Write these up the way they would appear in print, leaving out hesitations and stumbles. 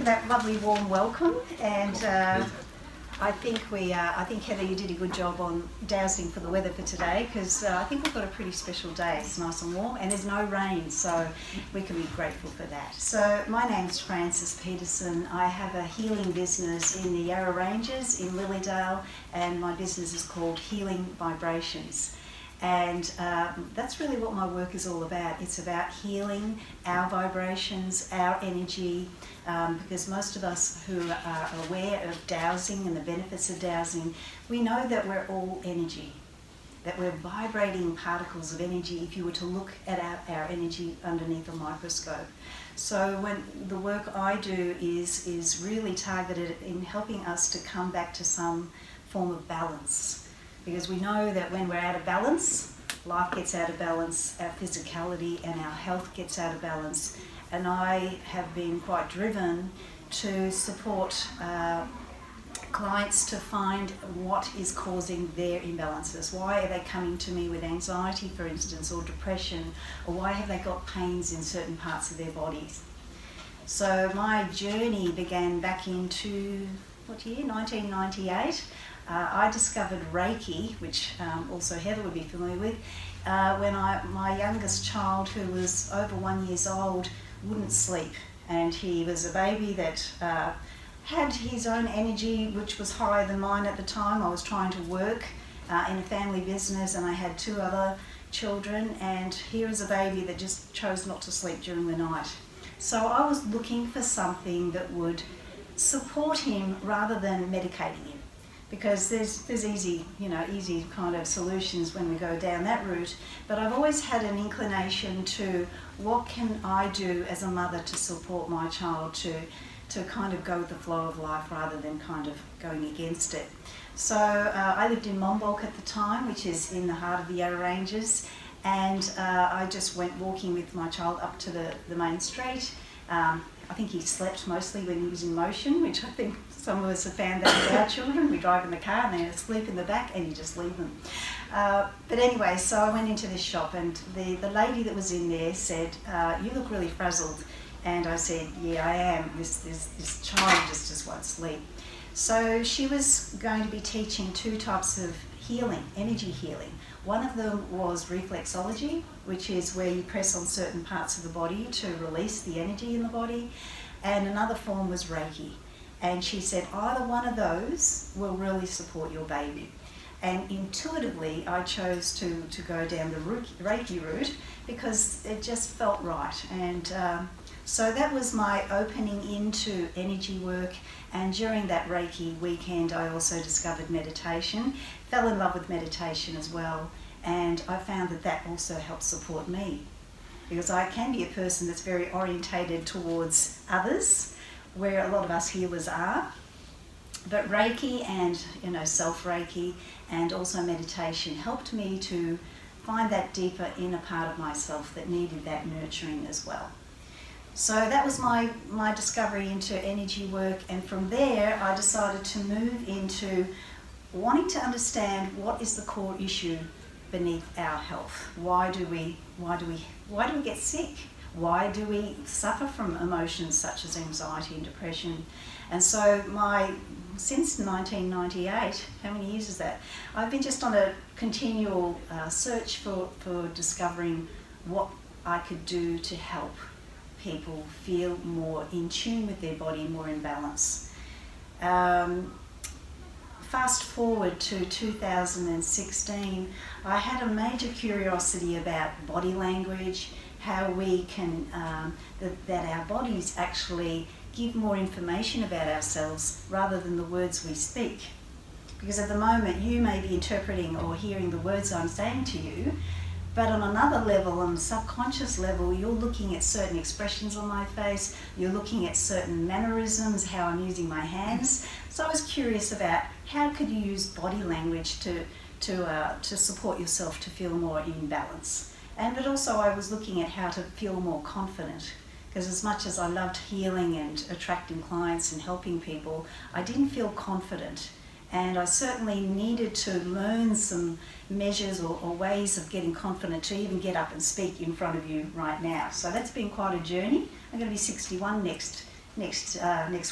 for that lovely warm welcome, and I think Heather, you did a good job on dowsing for the weather for today, because I think we've got a pretty special day. It's nice and warm and there's no rain, so we can be grateful for that. So my name's Frances Peterson. I have a healing business in the Yarra Ranges in Lilydale, and my business is called Healing Vibrations. And that's really what my work is all about. It's about healing our vibrations, our energy, because most of us who are aware of dowsing and the benefits of dowsing, we know that we're all energy, that we're vibrating particles of energy if you were to look at our energy underneath a microscope. So when the work I do is really targeted in helping us to come back to some form of balance. Because we know that when we're out of balance, life gets out of balance, our physicality and our health gets out of balance. And I have been quite driven to support clients to find what is causing their imbalances. Why are they coming to me with anxiety, for instance, or depression, or why have they got pains in certain parts of their bodies? So my journey began back into, 1998. I discovered Reiki, which also Heather would be familiar with, when my youngest child, who was over 1 year old, wouldn't sleep. And he was a baby that had his own energy, which was higher than mine at the time. I was trying to work in a family business, and I had 2 other children, and here is a baby that just chose not to sleep during the night. So I was looking for something that would support him rather than medicating him. Because there's easy kind of solutions when we go down that route. But I've always had an inclination to what can I do as a mother to support my child to kind of go with the flow of life rather than kind of going against it. So I lived in Monbulk at the time, which is in the heart of the Yarra Ranges, and I just went walking with my child up to the main street. I think he slept mostly when he was in motion, which I think some of us have found that with our children. We drive in the car and they're asleep in the back and you just leave them. But anyway, so I went into this shop, and the lady that was in there said, "You look really frazzled." And I said, "Yeah, I am. This child just won't sleep." So she was going to be teaching 2 types of healing, energy healing. One of them was reflexology, which is where you press on certain parts of the body to release the energy in the body. And another form was Reiki. And she said, either one of those will really support your baby. And intuitively, I chose to go down the Reiki route because it just felt right. And so that was my opening into energy work. And during that Reiki weekend, I also discovered meditation, fell in love with meditation as well. And I found that also helps support me, because I can be a person that's very orientated towards others, where a lot of us healers are. But Reiki and self-Reiki and also meditation helped me to find that deeper inner part of myself that needed that nurturing as well. So that was my discovery into energy work, and from there I decided to move into wanting to understand what is the core issue beneath our health. Why do we get sick? Why do we suffer from emotions such as anxiety and depression? And so since 1998, how many years is that? I've been just on a continual search for discovering what I could do to help people feel more in tune with their body, more in balance. Fast forward to 2016, I had a major curiosity about body language, how we can, that our bodies actually give more information about ourselves rather than the words we speak. Because at the moment you may be interpreting or hearing the words I'm saying to you, but on another level, on a subconscious level, you're looking at certain expressions on my face, you're looking at certain mannerisms, how I'm using my hands. So I was curious about how could you use body language to support yourself to feel more in balance. But also I was looking at how to feel more confident, because as much as I loved healing and attracting clients and helping people, I didn't feel confident. And I certainly needed to learn some measures or ways of getting confident to even get up and speak in front of you right now. So that's been quite a journey. I'm going to be 61 next next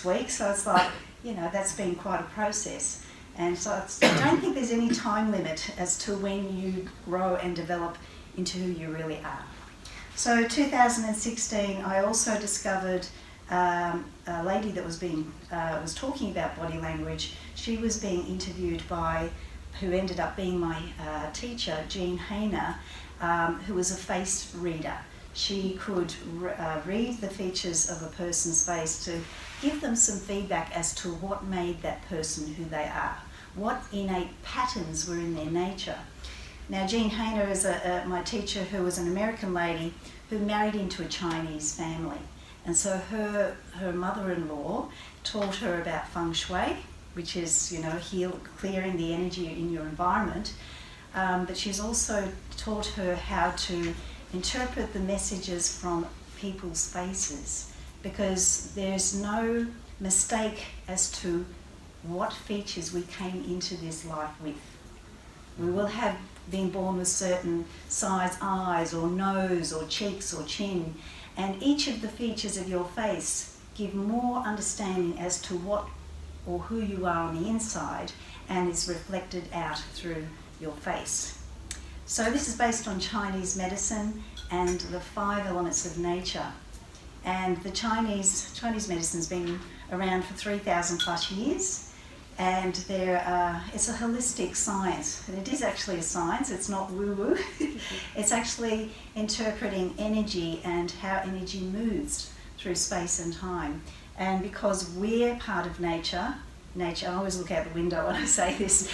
week. So it's like, that's been quite a process. And so I don't think there's any time limit as to when you grow and develop into who you really are. So 2016, I also discovered a lady that was talking about body language. She was being interviewed by, who ended up being my teacher, Jean Hayner, who was a face reader. She could read the features of a person's face to give them some feedback as to what made that person who they are, what innate patterns were in their nature. Now, Jean Hayner is my teacher, who was an American lady who married into a Chinese family. And so her mother-in-law taught her about feng shui, which is, clearing the energy in your environment. But she's also taught her how to interpret the messages from people's faces, because there's no mistake as to what features we came into this life with. We will have been born with certain size eyes or nose or cheeks or chin, and each of the features of your face give more understanding as to what or who you are on the inside, and is reflected out through your face. So this is based on Chinese medicine and the 5 elements of nature. And the Chinese medicine's been around for 3,000 plus years, and it's a holistic science. And it is actually a science, it's not woo-woo. It's actually interpreting energy and how energy moves through space and time. And because we're part of nature, I always look out the window when I say this,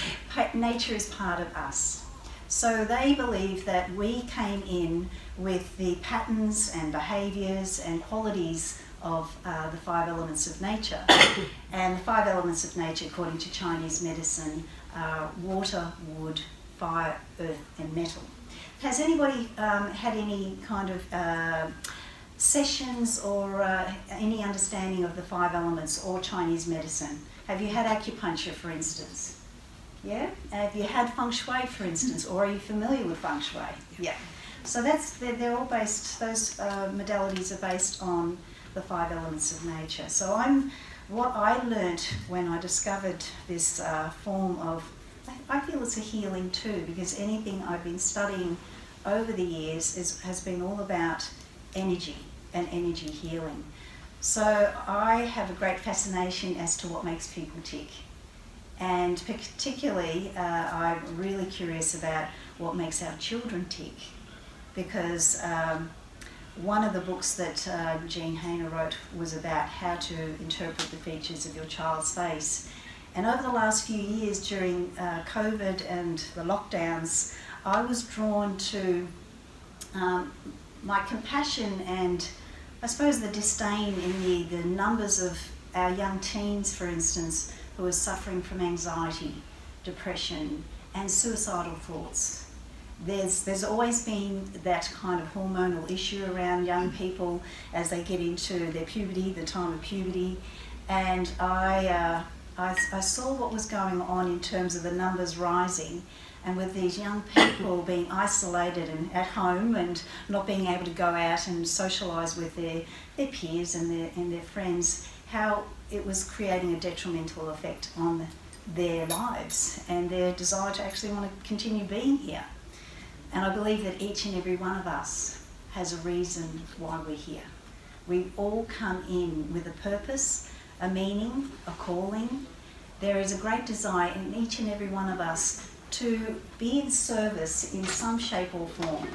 nature is part of us. So they believe that we came in with the patterns and behaviours and qualities of the 5 elements of nature. And the 5 elements of nature, according to Chinese medicine, are water, wood, fire, earth and metal. Has anybody had any kind of sessions or any understanding of the 5 elements or Chinese medicine? Have you had acupuncture, for instance? Yeah? Have you had feng shui, for instance, or are you familiar with feng shui? Yeah. So they're all based, those modalities are based on the 5 elements of nature. So what I learnt when I discovered this form of, I feel it's a healing too, because anything I've been studying over the years has been all about energy and energy healing. So I have a great fascination as to what makes people tick. And particularly, I'm really curious about what makes our children tick, because one of the books that Jean Hayner wrote was about how to interpret the features of your child's face. And over the last few years during COVID and the lockdowns, I was drawn to my compassion and I suppose the disdain in the numbers of our young teens, for instance, who are suffering from anxiety, depression and suicidal thoughts. There's always been that kind of hormonal issue around young people as they get into their puberty, the time of puberty, and I saw what was going on in terms of the numbers rising, and with these young people being isolated and at home and not being able to go out and socialise with their peers and their friends, how it was creating a detrimental effect on their lives and their desire to actually want to continue being here. And I believe that each and every one of us has a reason why we're here. We all come in with a purpose, a meaning, a calling. There is a great desire in each and every one of us to be in service in some shape or form.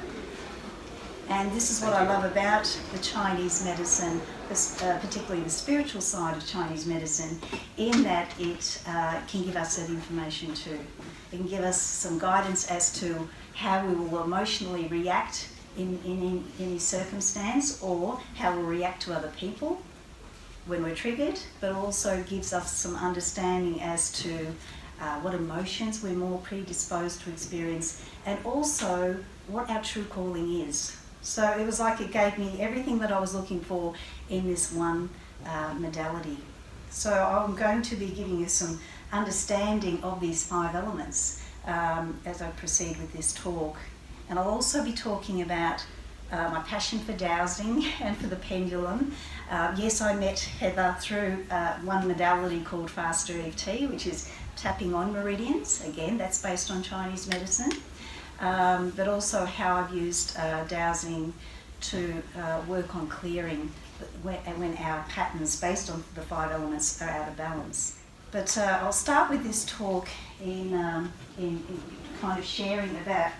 And this is what I love about the Chinese medicine, particularly the spiritual side of Chinese medicine, in that it can give us that information too. It can give us some guidance as to how we will emotionally react in any circumstance, or how we'll react to other people when we're triggered, but also gives us some understanding as to what emotions we're more predisposed to experience, and also what our true calling is. So it was like it gave me everything that I was looking for in this one modality. So I'm going to be giving you some understanding of these 5 elements as I proceed with this talk. And I'll also be talking about my passion for dowsing and for the pendulum. Yes, I met Heather through one modality called Faster EFT, which is tapping on meridians. Again, that's based on Chinese medicine. But also how I've used dowsing to work on clearing when our patterns based on the 5 elements are out of balance. But I'll start with this talk in kind of sharing about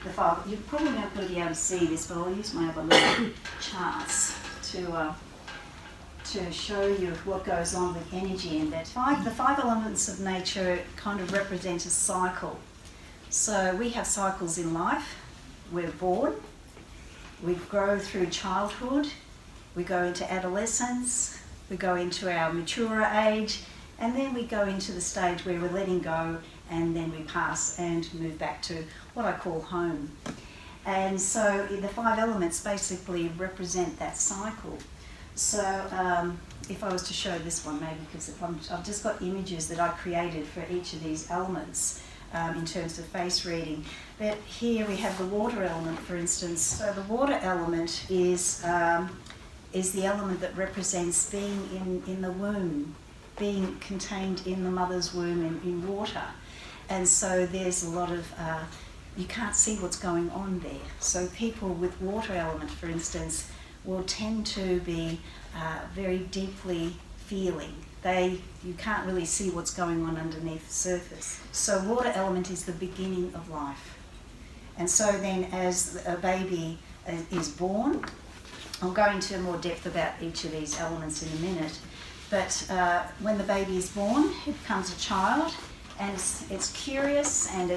the 5. You're probably not going to be able to see this, but I'll use my other little charts to show you what goes on with energy in that. The 5 elements of nature kind of represent a cycle. So we have cycles in life. We're born, we grow through childhood, we go into adolescence, we go into our mature age, and then we go into the stage where we're letting go, and then we pass and move back to what I call home. And so the 5 elements basically represent that cycle. So if I was to show this one, maybe, because I've just got images that I created for each of these elements in terms of face reading. But here we have the water element, for instance. So the water element is the element that represents being in the womb, being contained in the mother's womb in water. And so there's a lot of, you can't see what's going on there. So people with water element, for instance, will tend to be very deeply feeling. You can't really see what's going on underneath the surface. So water element is the beginning of life. And so then as a baby is born, I'll go into more depth about each of these elements in a minute, but when the baby is born, it becomes a child, and it's curious, and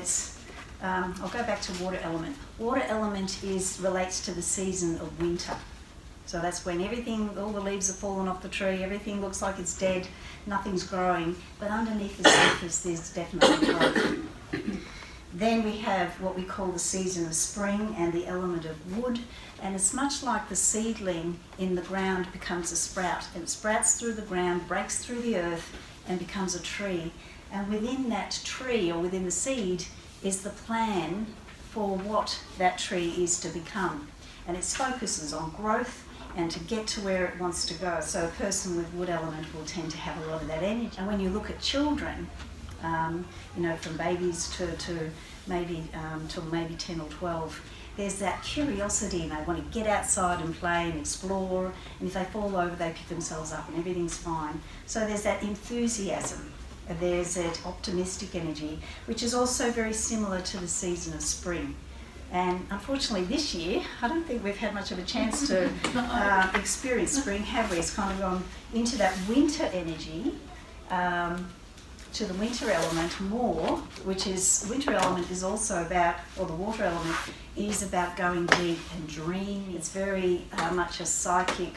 I'll go back to water element. Water element relates to the season of winter. So that's when all the leaves have fallen off the tree, everything looks like it's dead, nothing's growing, but underneath the surface there's definitely growth. Then we have what we call the season of spring and the element of wood, and it's much like the seedling in the ground becomes a sprout, and it sprouts through the ground, breaks through the earth and becomes a tree. And within that tree, or within the seed, is the plan for what that tree is to become. And it focuses on growth and to get to where it wants to go. So a person with wood element will tend to have a lot of that energy. And when you look at children, from babies to maybe till maybe 10 or 12, there's that curiosity, and they want to get outside and play and explore, and if they fall over they pick themselves up and everything's fine. So there's that enthusiasm, there's that optimistic energy, which is also very similar to the season of spring. And unfortunately this year, I don't think we've had much of a chance to experience spring, have we? It's kind of gone into that winter energy, to the winter element more, which is, winter element is also about, or the water element is about going deep and dreaming. It's very much a psychic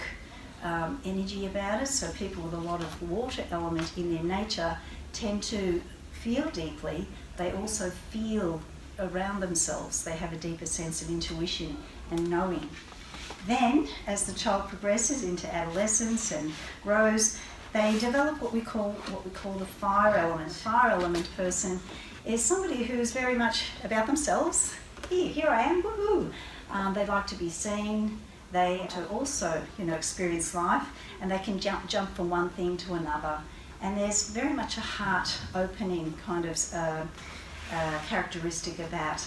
energy about it. So people with a lot of water element in their nature tend to feel deeply. They also feel around themselves. They have a deeper sense of intuition and knowing. Then, as the child progresses into adolescence and grows, they develop what we call the fire element. Fire element person is somebody who's very much about themselves. Here I am, woohoo! They like to be seen. They to also, experience life, and they can jump from one thing to another. And there's very much a heart-opening kind of characteristic about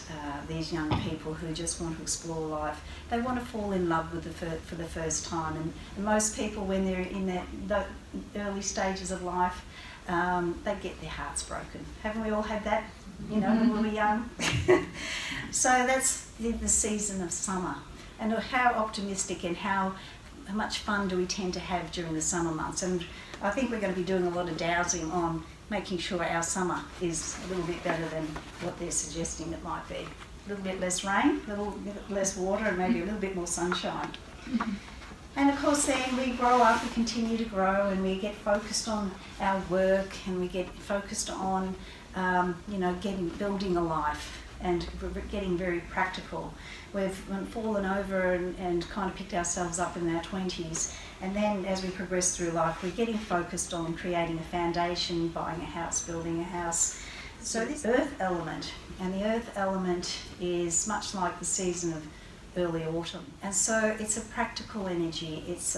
these young people who just want to explore life. They want to fall in love with for the first time, and most people, when they're in the early stages of life, they get their hearts broken. Haven't we all had that, when we were young? So that's the season of summer, and how optimistic and how much fun do we tend to have during the summer months. And I think we're going to be doing a lot of dowsing on making sure our summer is a little bit better than what they're suggesting it might be. A little bit less rain, a little bit less water, and maybe a little bit more sunshine. And of course then we grow up, we continue to grow, and we get focused on our work, and we get focused on building a life and getting very practical. We've fallen over and kind of picked ourselves up in our 20s, and then as we progress through life, we're getting focused on creating a foundation, buying a house, building a house. So this earth element, and the earth element is much like the season of early autumn. And so it's a practical energy, it's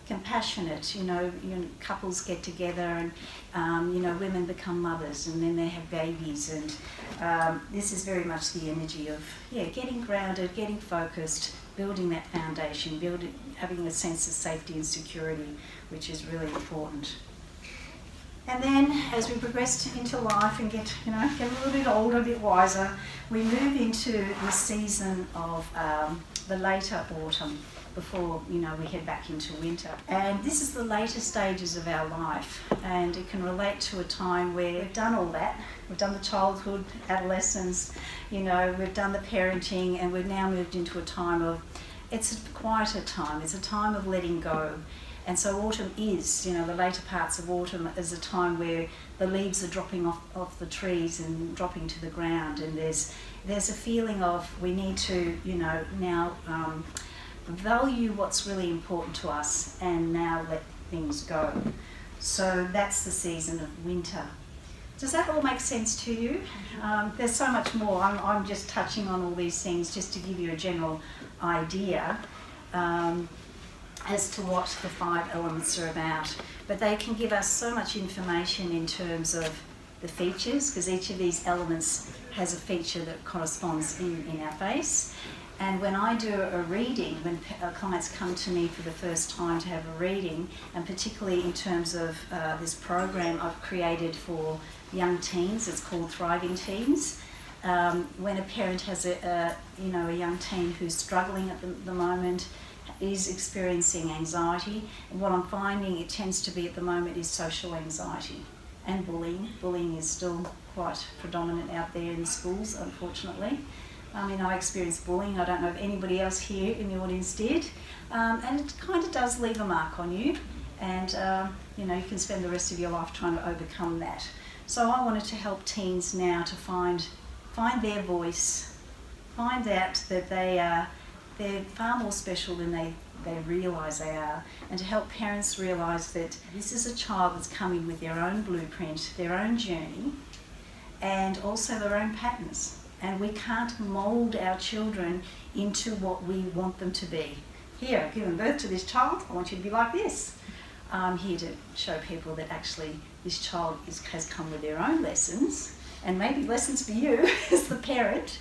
compassionate, couples get together and, women become mothers and then they have babies, and this is very much the energy of, getting grounded, getting focused, building that foundation, having a sense of safety and security, which is really important. And then as we progress into life and get a little bit older, a bit wiser, we move into the season of the later autumn before, we head back into winter. And this is the later stages of our life, and it can relate to a time where we've done all that. We've done the childhood, adolescence, we've done the parenting, and we've now moved into a time of, it's a quieter time, it's a time of letting go. And so autumn is, the later parts of autumn is a time where the leaves are dropping off the trees and dropping to the ground, and there's a feeling of we need to, now value what's really important to us and now let things go. So that's the season of winter. Does that all make sense to you? There's so much more. I'm just touching on all these things just to give you a general idea as to what the 5 elements are about. But they can give us so much information in terms of the features, because each of these elements has a feature that corresponds in our face. And when I do a reading, when clients come to me for the first time to have a reading, and particularly in terms of this program I've created for young teens, it's called Thriving Teens. When a parent has a young teen who's struggling at the moment, is experiencing anxiety, and what I'm finding it tends to be at the moment is social anxiety and bullying. Bullying is still quite predominant out there in schools, unfortunately. I experienced bullying. I don't know if anybody else here in the audience did, and it kind of does leave a mark on you, and you can spend the rest of your life trying to overcome that. So I wanted to help teens now to find their voice, find out that they're far more special than they realise they are, and to help parents realise that this is a child that's coming with their own blueprint, their own journey, and also their own patterns. And we can't mould our children into what we want them to be. Here, I've given birth to this child, I want you to be like this. I'm here to show people that actually this child has come with their own lessons, and maybe lessons for you as the parent,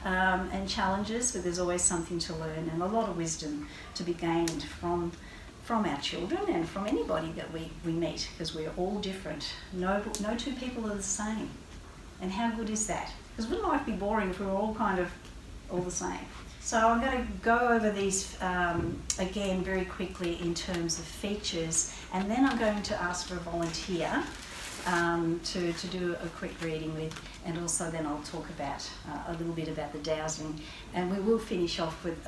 and challenges, but there's always something to learn and a lot of wisdom to be gained from our children and from anybody that we meet, because we're all different. No two people are the same. And how good is that? Because wouldn't life be boring if we were all kind of all the same? So I'm going to go over these again very quickly in terms of features, and then I'm going to ask for a volunteer to do a quick reading with, and also then I'll talk about a little bit about the dowsing, and we will finish off with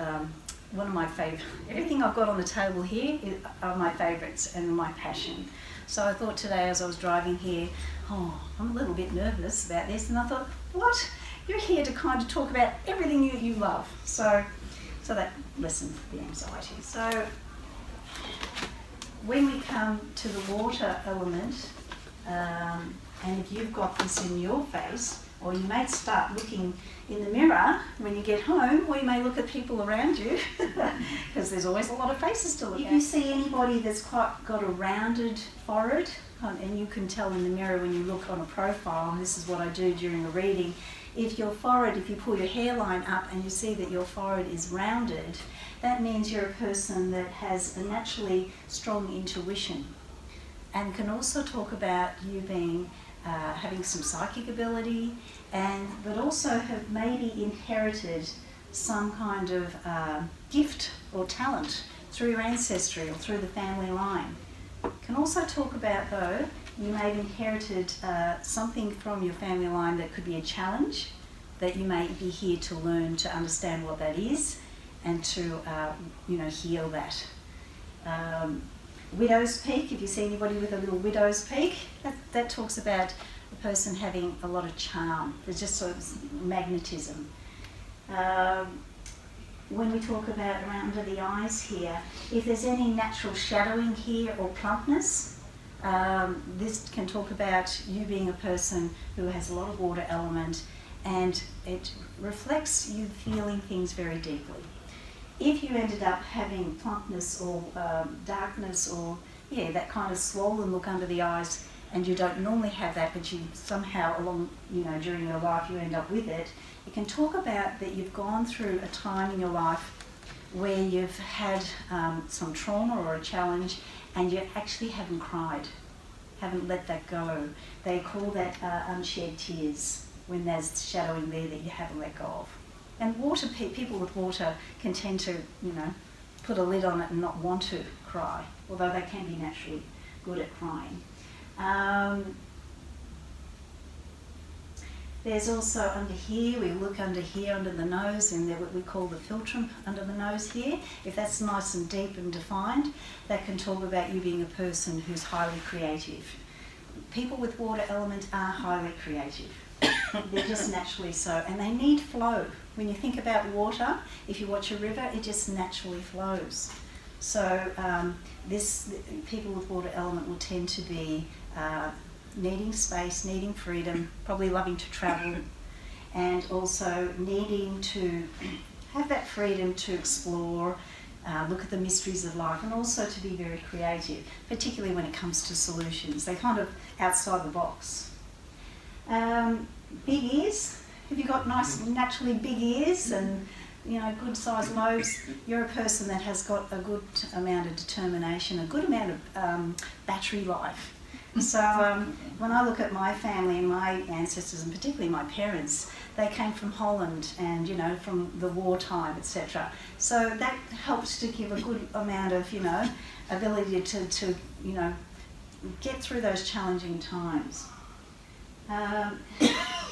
one of my favourite. Everything I've got on the table here are my favourites and my passion. So I thought today as I was driving here, I'm a little bit nervous about this, and I thought, what? You're here to kind of talk about everything you love. So that lessens the anxiety. So when we come to the water element, and if you've got this in your face, or you may start looking in the mirror when you get home, or you may look at people around you, because there's always a lot of faces to look at. If you see anybody that's got a rounded forehead, and you can tell in the mirror when you look on a profile, and this is what I do during a reading, if you pull your hairline up and you see that your forehead is rounded, that means you're a person that has a naturally strong intuition, and can also talk about you being having some psychic ability, but also have maybe inherited some kind of gift or talent through your ancestry or through the family line. Can also talk about, though, you may have inherited something from your family line that could be a challenge, that you may be here to learn to understand what that is, and to heal that. Widow's peak, if you see anybody with a little widow's peak, that talks about the person having a lot of charm. There's just sort of magnetism. When we talk about around under the eyes here, if there's any natural shadowing here or plumpness, this can talk about you being a person who has a lot of water element, and it reflects you feeling things very deeply. if you ended up having plumpness or darkness or that kind of swollen look under the eyes, and you don't normally have that, but you somehow along, during your life you end up with it, it can talk about that you've gone through a time in your life where you've had some trauma or a challenge and you actually haven't cried, haven't let that go. They call that unshed tears, when there's shadowing there that you haven't let go of. And people with water can tend to, put a lid on it and not want to cry, although they can be naturally good at crying. There's also under here, we look under here, under the nose, and what we call the philtrum under the nose here. If that's nice and deep and defined, that can talk about you being a person who's highly creative. People with water element are highly creative. They're just naturally so, and they need flow. When you think about water, if you watch a river, it just naturally flows. So people with water element will tend to be needing space, needing freedom, probably loving to travel, and also needing to have that freedom to explore, look at the mysteries of life, and also to be very creative, particularly when it comes to solutions. They're kind of outside the box. Big ears. Have you got nice, naturally big ears and good sized lobes? You're a person that has got a good amount of determination, a good amount of battery life. So when I look at my family and my ancestors, and particularly my parents, they came from Holland and, from the wartime, etc. So that helps to give a good amount of, ability to get through those challenging times.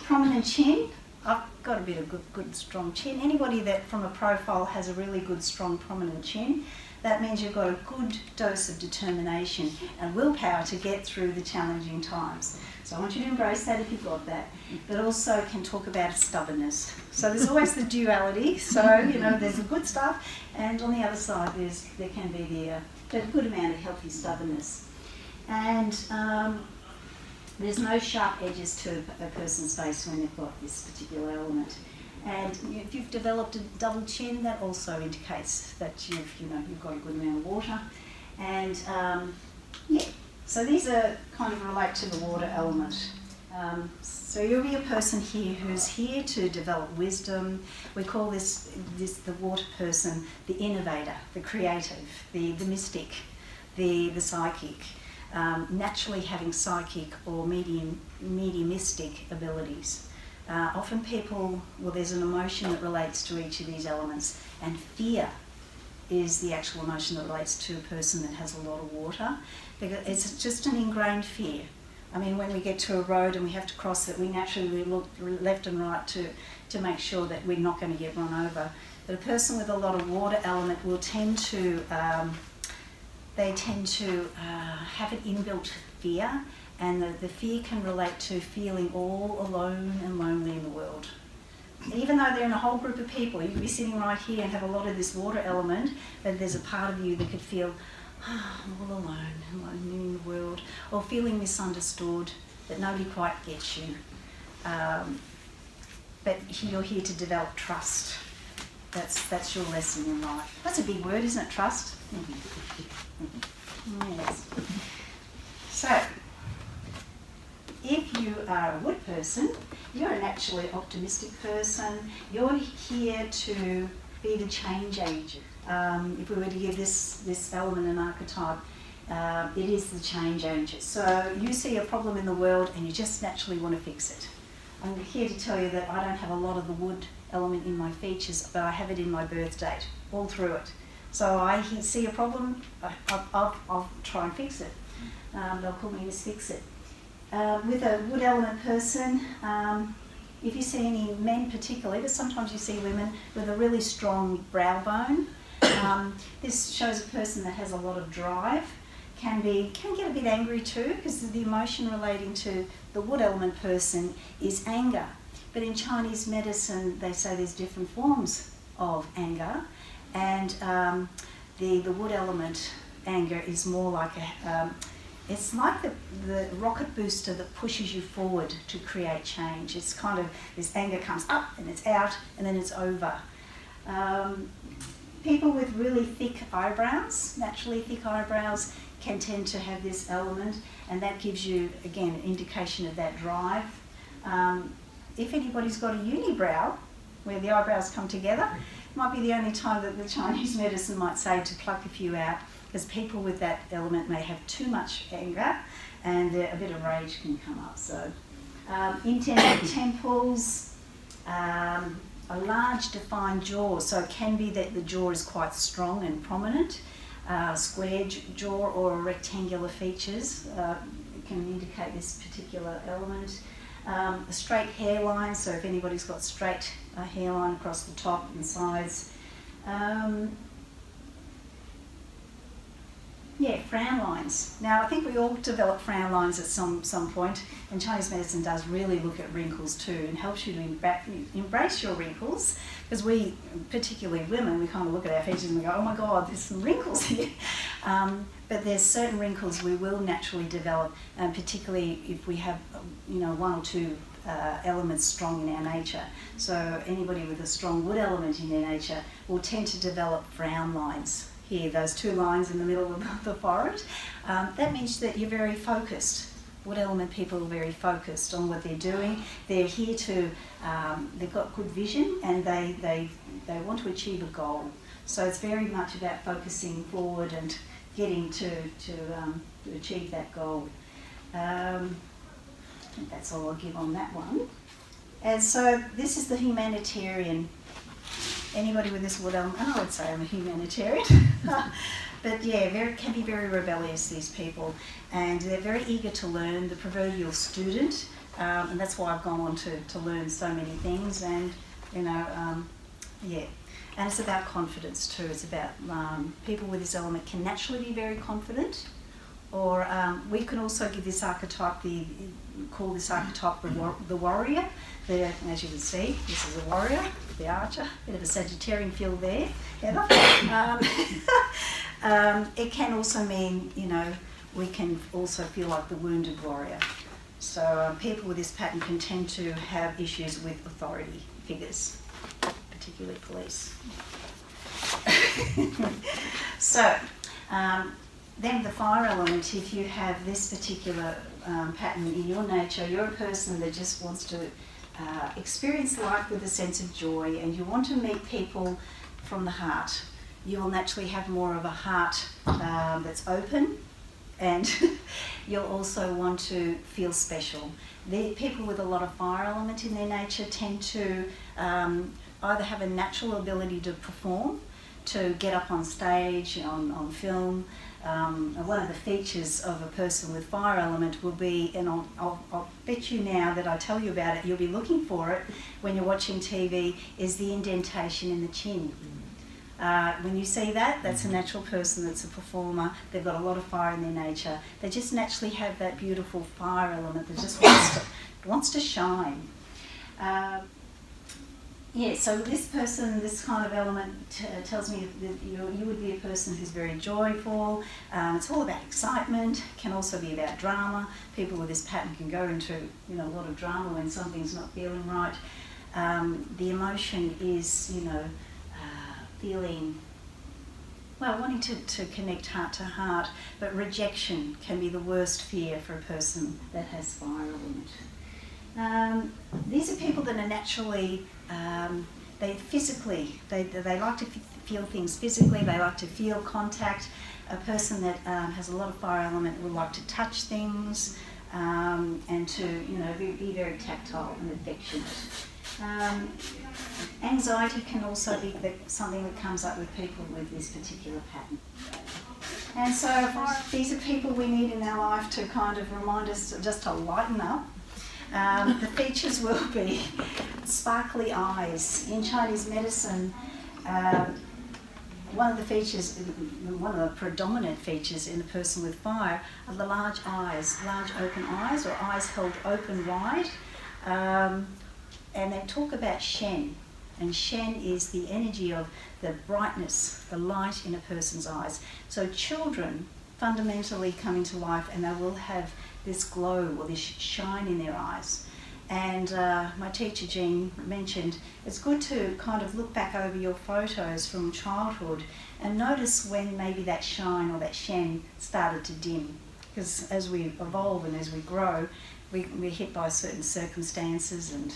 Prominent chin. I've got a bit of good strong chin. Anybody that from a profile has a really good, strong, prominent chin, that means you've got a good dose of determination and willpower to get through the challenging times. So I want you to embrace that if you've got that. But also can talk about stubbornness. So there's always the duality. So, there's the good stuff, and on the other side there can be the good amount of healthy stubbornness. And there's no sharp edges to a person's face when they've got this particular element. And if you've developed a double chin, that also indicates that you've got a good amount of water. And so these are kind of relate to the water element. So you'll be a person here who's here to develop wisdom. We call this the water person, the innovator, the creative, the mystic, the psychic. Naturally having psychic or mediumistic abilities. Often there's an emotion that relates to each of these elements, and fear is the actual emotion that relates to a person that has a lot of water, because it's just an ingrained fear. I mean, when we get to a road and we have to cross it, we naturally look left and right to make sure that we're not going to get run over. But a person with a lot of water element will tend to have an inbuilt fear, and the fear can relate to feeling all alone and lonely in the world. Even though they're in a whole group of people, you could be sitting right here and have a lot of this water element, but there's a part of you that could feel, I'm all alone and lonely in the world, or feeling misunderstood, that nobody quite gets you. But you're here to develop trust. That's your lesson in life. That's a big word, isn't it? Trust. Yes. So, if you are a wood person, you're a naturally optimistic person. You're here to be the change agent. If we were to give this element an archetype, it is the change agent. So you see a problem in the world and you just naturally want to fix it. I'm here to tell you that I don't have a lot of the wood element in my features, but I have it in my birth date, all through it. So I see a problem, I'll try and fix it. They'll call me Miss Fix It. With a wood element person, if you see any men particularly, but sometimes you see women with a really strong brow bone, this shows a person that has a lot of drive, can get a bit angry too, because the emotion relating to the wood element person is anger. But in Chinese medicine, they say there's different forms of anger, and the wood element anger is more like it's like the rocket booster that pushes you forward to create change. It's kind of, this anger comes up and it's out and then it's over. People with really thick eyebrows, naturally thick eyebrows, can tend to have this element, and that gives you, again, an indication of that drive. If anybody's got a unibrow, where the eyebrows come together, it might be the only time that the Chinese medicine might say to pluck a few out, because people with that element may have too much anger, and a bit of rage can come up. So, indented temples, a large defined jaw, so it can be that the jaw is quite strong and prominent. Square jaw or rectangular features can indicate this particular element. A straight hairline, so if anybody's got straight hairline across the top and sides. Frown lines. Now, I think we all develop frown lines at some point, and Chinese medicine does really look at wrinkles too, and helps you to embrace your wrinkles, because we, particularly women, we kind of look at our features and we go, oh my God, there's some wrinkles here. But there's certain wrinkles we will naturally develop, particularly if we have, one or two elements strong in our nature. So anybody with a strong wood element in their nature will tend to develop frown lines. Here, those two lines in the middle of the forehead. That means that you're very focused. Wood element people are very focused on what they're doing. They're here to, they've got good vision, and they want to achieve a goal. So it's very much about focusing forward and getting to achieve that goal. I think that's all I'll give on that one. And so this is the humanitarian. Anybody with this wood element, I would say I'm a humanitarian. But can be very rebellious, these people, and they're very eager to learn, the proverbial student, and that's why I've gone on to learn so many things, and and it's about confidence too. It's about people with this element can naturally be very confident, or we can also give this archetype call this archetype the warrior. As you can see, this is a warrior, the archer, bit of a Sagittarian feel there, Heather. It can also mean, we can also feel like the wounded warrior. So people with this pattern can tend to have issues with authority figures, particularly police. So, then the fire element, if you have this particular pattern in your nature, you're a person that just wants to experience life with a sense of joy, and you want to meet people from the heart. You will naturally have more of a heart that's open, and you'll also want to feel special. The people with a lot of fire element in their nature tend to either have a natural ability to perform, to get up on stage, on film. One of the features of a person with fire element will be, and I'll bet you now that I tell you about it, you'll be looking for it when you're watching TV, is the indentation in the chin. When you see that, that's a natural person that's a performer. They've got a lot of fire in their nature. They just naturally have that beautiful fire element that just wants to shine. So this person, this kind of element tells me that you would be a person who's very joyful. It's all about excitement. Can also be about drama. People with this pattern can go into a lot of drama when something's not feeling right. The emotion is feeling, wanting to connect heart to heart, but rejection can be the worst fear for a person that has fire element. These are people that are naturally, they like to feel things physically, they like to feel contact. A person that has a lot of fire element would like to touch things, and to be very tactile and affectionate. Anxiety can also be something that comes up with people with this particular pattern. And so these are people we need in our life to kind of remind us just to lighten up. The features will be sparkly eyes. In Chinese medicine, one of the predominant features in a person with fire are the large eyes, large open eyes, or eyes held open wide. And they talk about Shen, and Shen is the energy of the brightness, the light in a person's eyes. So children fundamentally come into life and they will have this glow or this shine in their eyes. And my teacher Jean mentioned it's good to kind of look back over your photos from childhood and notice when maybe that shine or that shen started to dim. Because as we evolve and as we grow, we're hit by certain circumstances and,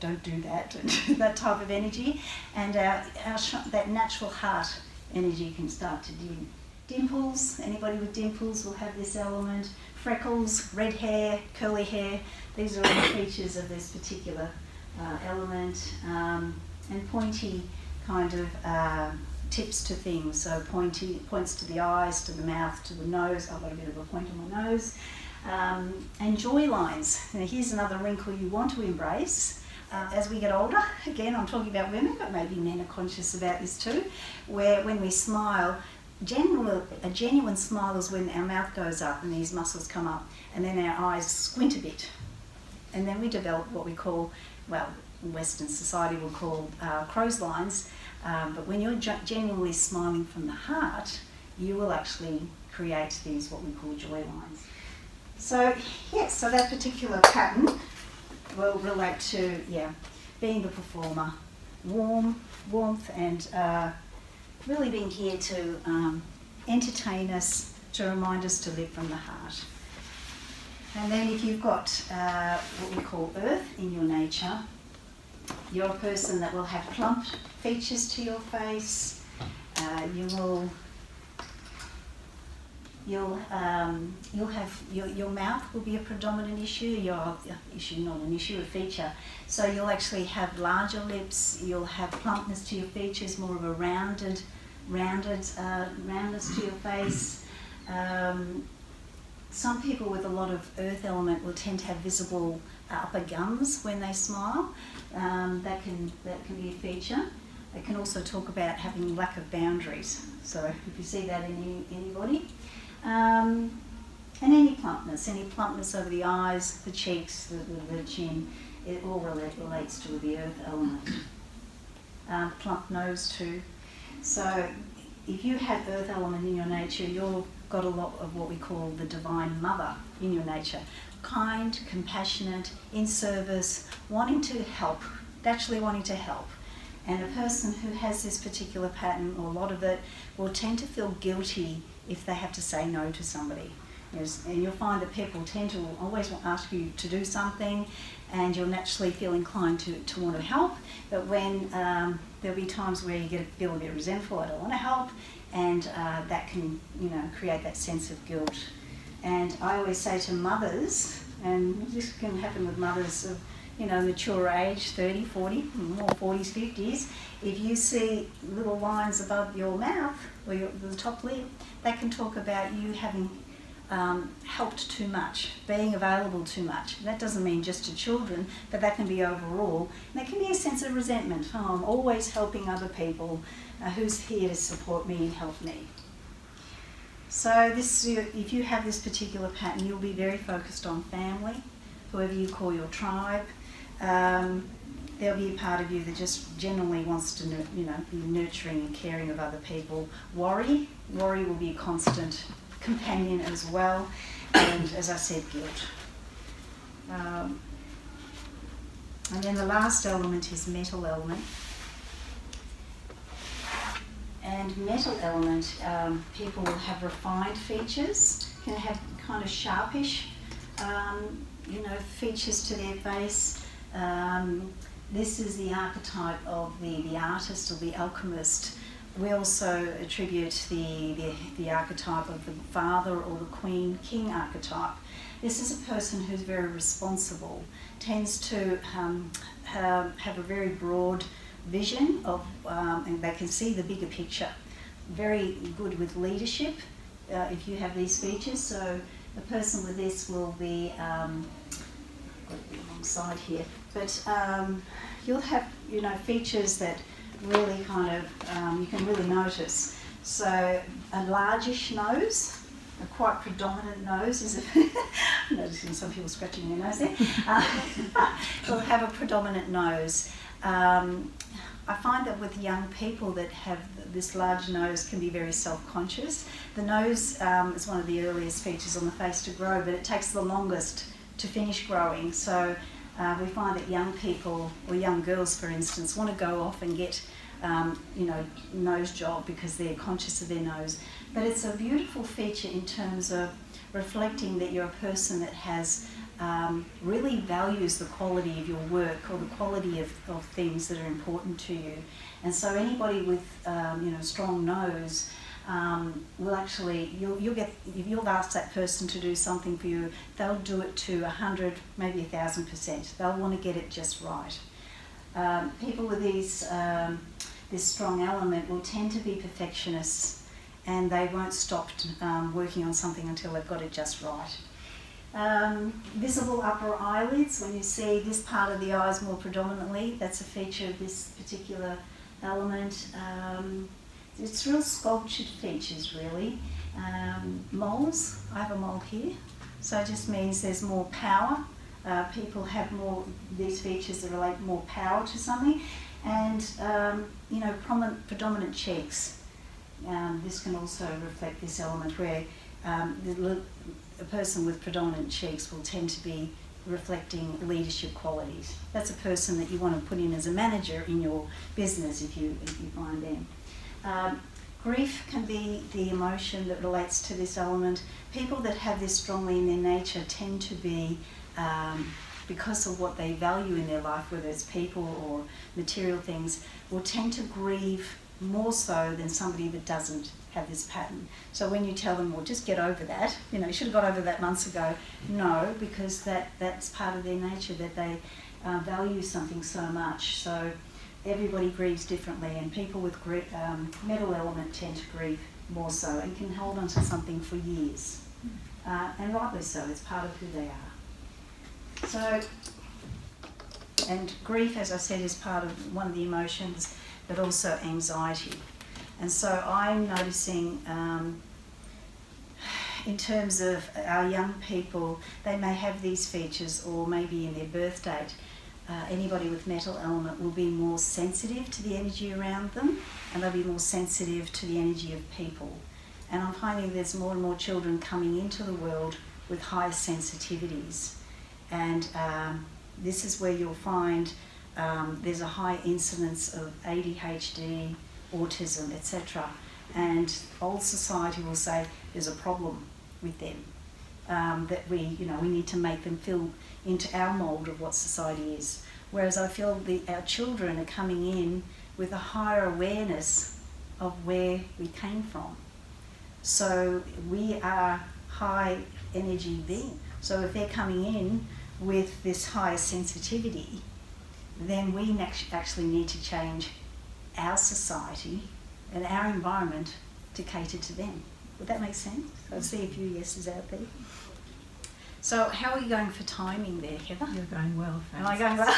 don't do that, and that type of energy. And that natural heart energy can start to dim. Dimples, anybody with dimples will have this element. Freckles, red hair, curly hair, these are all features of this particular element. And pointy kind of tips to things, so pointy points to the eyes, to the mouth, to the nose. I've got a bit of a point on my nose. And joy lines. Now here's another wrinkle you want to embrace. As we get older, again I'm talking about women, but maybe men are conscious about this too, where when we smile, a genuine smile is when our mouth goes up and these muscles come up and then our eyes squint a bit. And then we develop what we call, Western society will call crow's lines, but when you're genuinely smiling from the heart, you will actually create these what we call joy lines. So yes, so that particular pattern will relate to being the performer, warmth and really being here to entertain us, to remind us to live from the heart. And then if you've got what we call earth in your nature, you're a person that will have plump features to your face. You'll have your mouth will be a predominant issue. A feature. So you'll actually have larger lips. You'll have plumpness to your features, more of a roundness to your face. Some people with a lot of earth element will tend to have visible upper gums when they smile. That can be a feature. They can also talk about having lack of boundaries. So if you see that in anybody. And any plumpness over the eyes, the cheeks, the chin, it all relates to the earth element. Plump nose too. So if you have earth element in your nature, you've got a lot of what we call the divine mother in your nature. Kind, compassionate, in service, naturally wanting to help. And a person who has this particular pattern, or a lot of it, will tend to feel guilty if they have to say no to somebody. And you'll find that people tend to always ask you to do something, and you'll naturally feel inclined to want to help. But when there'll be times where you feel a bit resentful, I don't want to help, and that can create that sense of guilt. And I always say to mothers, and this can happen with mothers of mature age, 30, 40, more 40s, 50s, if you see little lines above your mouth or the top lip, that can talk about you having helped too much, being available too much. That doesn't mean just to children, but that can be overall. And that can be a sense of resentment. Oh, I'm always helping other people. Who's here to support me and help me? So if you have this particular pattern, you'll be very focused on family, whoever you call your tribe. There'll be a part of you that just generally wants to be nurturing and caring of other people. Worry will be a constant companion as well, and as I said, guilt. And then the last element is metal element. And metal element, people will have refined features, can have kind of sharpish, features to their face. This is the archetype of the artist or the alchemist. We also attribute the archetype of the father or the queen, king archetype. This is a person who's very responsible, tends to have a very broad vision of, and they can see the bigger picture. Very good with leadership, if you have these features. So the person with this will be, got the wrong side here, but you'll have features that really kind of you can really notice. So a largish nose, a quite predominant nose is I'm noticing some people scratching their nose there. Will have a predominant nose. I find that with young people that have this large nose can be very self-conscious. The nose is one of the earliest features on the face to grow, but it takes the longest to finish growing. So we find that young people, or young girls for instance, want to go off and get nose job because they're conscious of their nose. But it's a beautiful feature in terms of reflecting that you're a person that has really values the quality of your work or the quality of things that are important to you. And so anybody with strong nose will actually, you'll get, if you'll ask that person to do something for you, they'll do it to 100, maybe 1,000%. They'll want to get it just right. People with these this strong element will tend to be perfectionists, and they won't stop working on something until they've got it just right. Visible upper eyelids, when you see this part of the eyes more predominantly, that's a feature of this particular element. It's real sculptured features really. Moles, I have a mole here, so it just means there's more power. People have more, these features that relate more power to something. And predominant cheeks. This can also reflect this element where a person with predominant cheeks will tend to be reflecting leadership qualities. That's a person that you want to put in as a manager in your business if you find them. Grief can be the emotion that relates to this element. People that have this strongly in their nature tend to be because of what they value in their life, whether it's people or material things, will tend to grieve more so than somebody that doesn't have this pattern. So when you tell them, well, just get over that, you should have got over that months ago. No, because that's part of their nature, that they value something so much. So everybody grieves differently, and people with metal element tend to grieve more so and can hold on to something for years. And rightly so, it's part of who they are. So, and grief, as I said, is part of one of the emotions, but also anxiety. And so I'm noticing in terms of our young people, they may have these features, or maybe in their birth date, anybody with metal element will be more sensitive to the energy around them, and they'll be more sensitive to the energy of people. And I'm finding there's more and more children coming into the world with high sensitivities. And this is where you'll find there's a high incidence of ADHD, autism, etc. And old society will say there's a problem with them, that we need to make them fit into our mould of what society is. Whereas I feel our children are coming in with a higher awareness of where we came from. So we are high energy beings. So if they're coming in with this higher sensitivity, then we actually need to change our society and our environment to cater to them. Would that make sense? I see a few yeses out there. So how are you going for timing there, Heather? You're going well, thanks. Am I going well?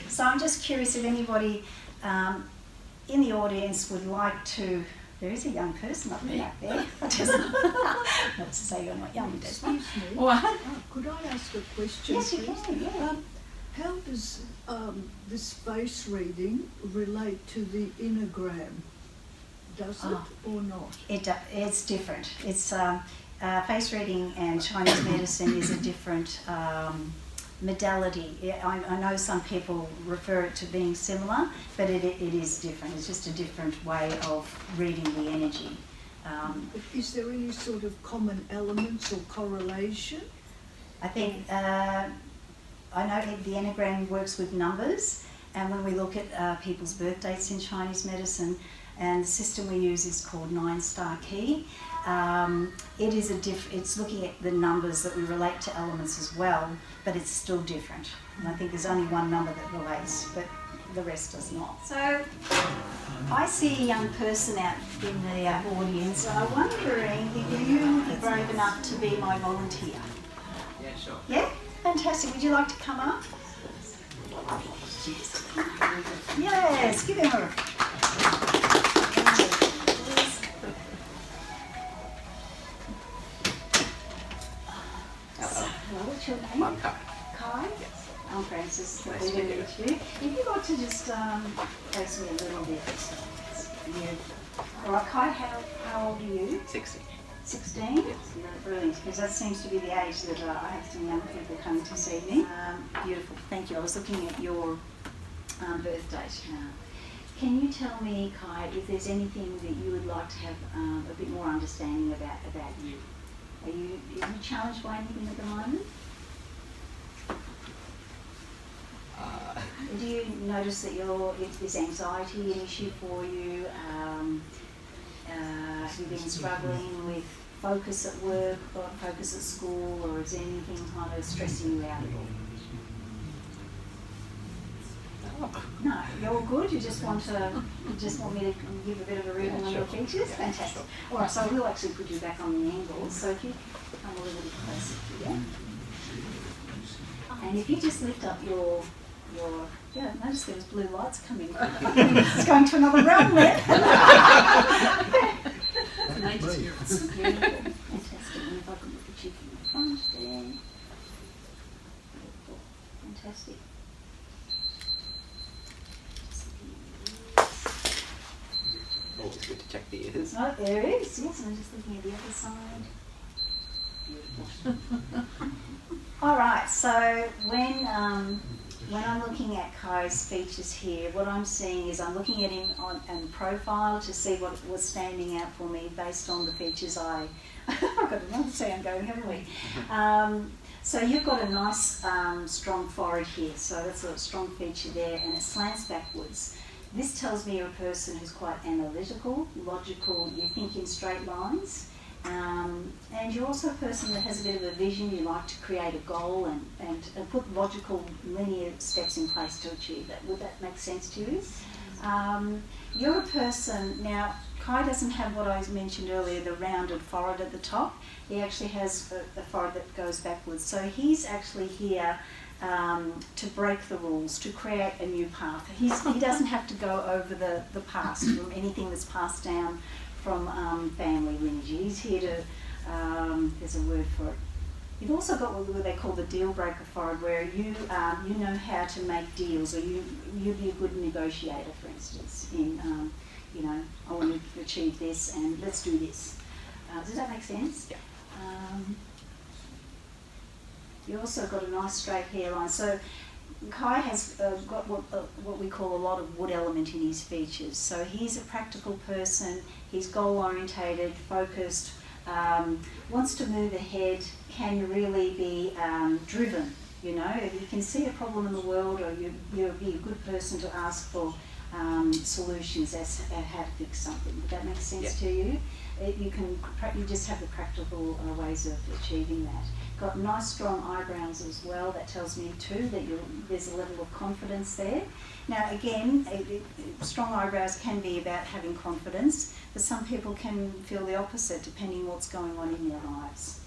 So I'm just curious if anybody in the audience would like to. There is a young person up there. Not to say you're not young, Desmond. Excuse me. What? Could I ask a question? Yes, you please? can, yeah. How does this face reading relate to the enneagram? Does it or not? It's different. It's face reading and Chinese medicine is a different modality. I know some people refer it to being similar, but it is different. It's just a different way of reading the energy. But is there any sort of common elements or correlation? I think I know the Enneagram works with numbers, and when we look at people's birth dates in Chinese medicine, and the system we use is called 9-star key. It is it's looking at the numbers that we relate to elements as well, but it's still different. And I think there's only one number that relates, but the rest does not. So I see a young person out in the audience. I'm wondering if you would be brave enough to be my volunteer. Yeah, sure. Yeah? Fantastic. Would you like to come up? Yes, give him a... Hello, what's your name? I'm Kai. Kai? Yes. I'm Francis. Nice to meet you. If you got to just face me a little bit. Yeah. All right, Kai, how old are you? 60. 16? Yes. Yeah, brilliant, because that seems to be the age that I have some young people coming to see me. Beautiful, thank you. I was looking at your birth date. Can you tell me, Kai, if there's anything that you would like to have a bit more understanding about you? Are you challenged by anything at the moment? Do you notice that is anxiety an issue for you? Have you been struggling with focus at work or focus at school, or is anything kind of stressing you out at all? No, you're all good. You just want me to give a bit of a reading on your features. Yeah, fantastic. sure. All right, so we'll actually put you back on the angle. So if you come a little bit closer here, and if you just lift up your notice there was blue lights coming. It's going to another realm there. Brilliant. Beautiful. Fantastic. And if I can look at you from the front there. Beautiful. Fantastic. Always good to check the ears. Oh, there it is. Yes, and I'm just looking at the other side. Beautiful. All right, so when I'm looking at Kai's features here, what I'm seeing is I'm looking at him on profile to see what was standing out for me based on the features I've got another sound going, haven't we? So you've got a nice strong forehead here, so that's a strong feature there, and it slants backwards. This tells me you're a person who's quite analytical, logical, you think in straight lines. And you're also a person that has a bit of a vision. You like to create a goal and put logical, linear steps in place to achieve that. Would that make sense to you? You're a person, now Kai doesn't have what I mentioned earlier, the rounded forehead at the top. He actually has a forehead that goes backwards. So he's actually here to break the rules, to create a new path. He doesn't have to go over the past, from anything that's passed down from family lineage. He's here to, there's a word for it. You've also got what they call the deal breaker forehead, where you know how to make deals, or you'd be a good negotiator, for instance, in, I want to achieve this and let's do this. Does that make sense? Yeah. You also got a nice straight hairline. So Kai has got what we call a lot of wood element in his features. So he's a practical person, he's goal orientated, focused, wants to move ahead, can really be driven. You know, if you can see a problem in the world, or you'll be a good person to ask for solutions as how to fix something. Would that make sense to you? You just have the practical ways of achieving that. Got nice strong eyebrows as well. That tells me too that there's a level of confidence there. Now again, strong eyebrows can be about having confidence, but some people can feel the opposite depending what's going on in their lives.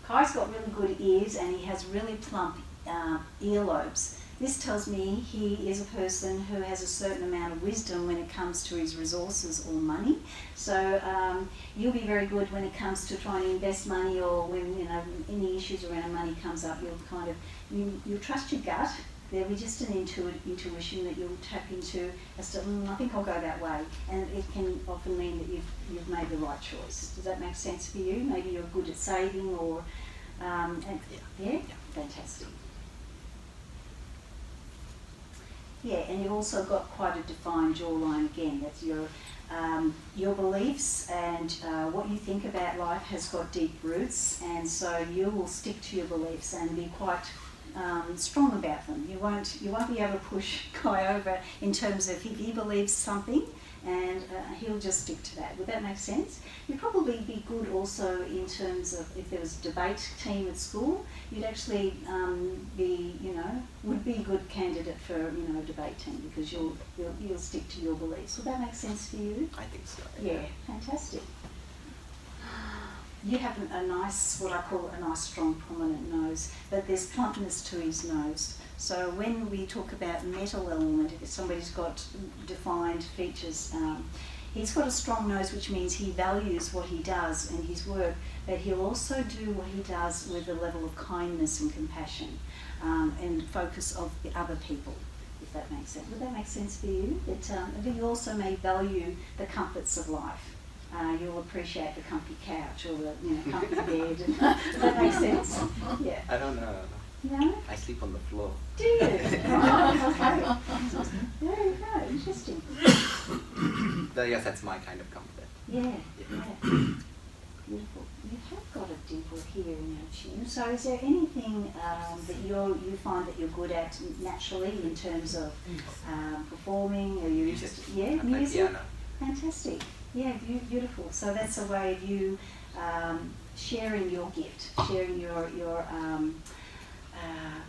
Kai's got really good ears and he has really plump earlobes. This tells me he is a person who has a certain amount of wisdom when it comes to his resources or money. So you'll be very good when it comes to trying to invest money, or when any issues around money comes up. You'll trust your gut. There'll be just an intuition that you'll tap into as to, I think I'll go that way, and it can often mean that you've made the right choice. Does that make sense for you? Maybe you're good at saving, or fantastic. Yeah, and you've also got quite a defined jawline again. That's your beliefs and what you think about life has got deep roots, and so you will stick to your beliefs and be quite strong about them. You won't be able to push Kai over in terms of if he believes something, and he'll just stick to that. Would that make sense? You'd probably be good also in terms of if there was a debate team at school, you'd actually would be a good candidate for a debate team, because you'll stick to your beliefs. Would that make sense for you? I think so. Yeah, fantastic. You have a nice, what I call a nice strong prominent nose, but there's plumpness to his nose. So when we talk about metal element, if somebody's got defined features, he's got a strong nose, which means he values what he does and his work, but he'll also do what he does with a level of kindness and compassion and focus of the other people. if that makes sense. Would that make sense for you? That I think you also may value the comforts of life. You'll appreciate the comfy couch or the comfy bed. Does that make sense? Yeah. I don't know. No? I sleep on the floor. Do you? Oh, okay. There you go. Interesting. But yes, that's my kind of comfort. Yeah. Beautiful. You have got a dimple here in your chin. So is there anything that you find that you're good at naturally in terms of performing? Or you Music. just, yeah, I play music? piano. Fantastic. Yeah, beautiful. So that's a way of you sharing your gift, sharing your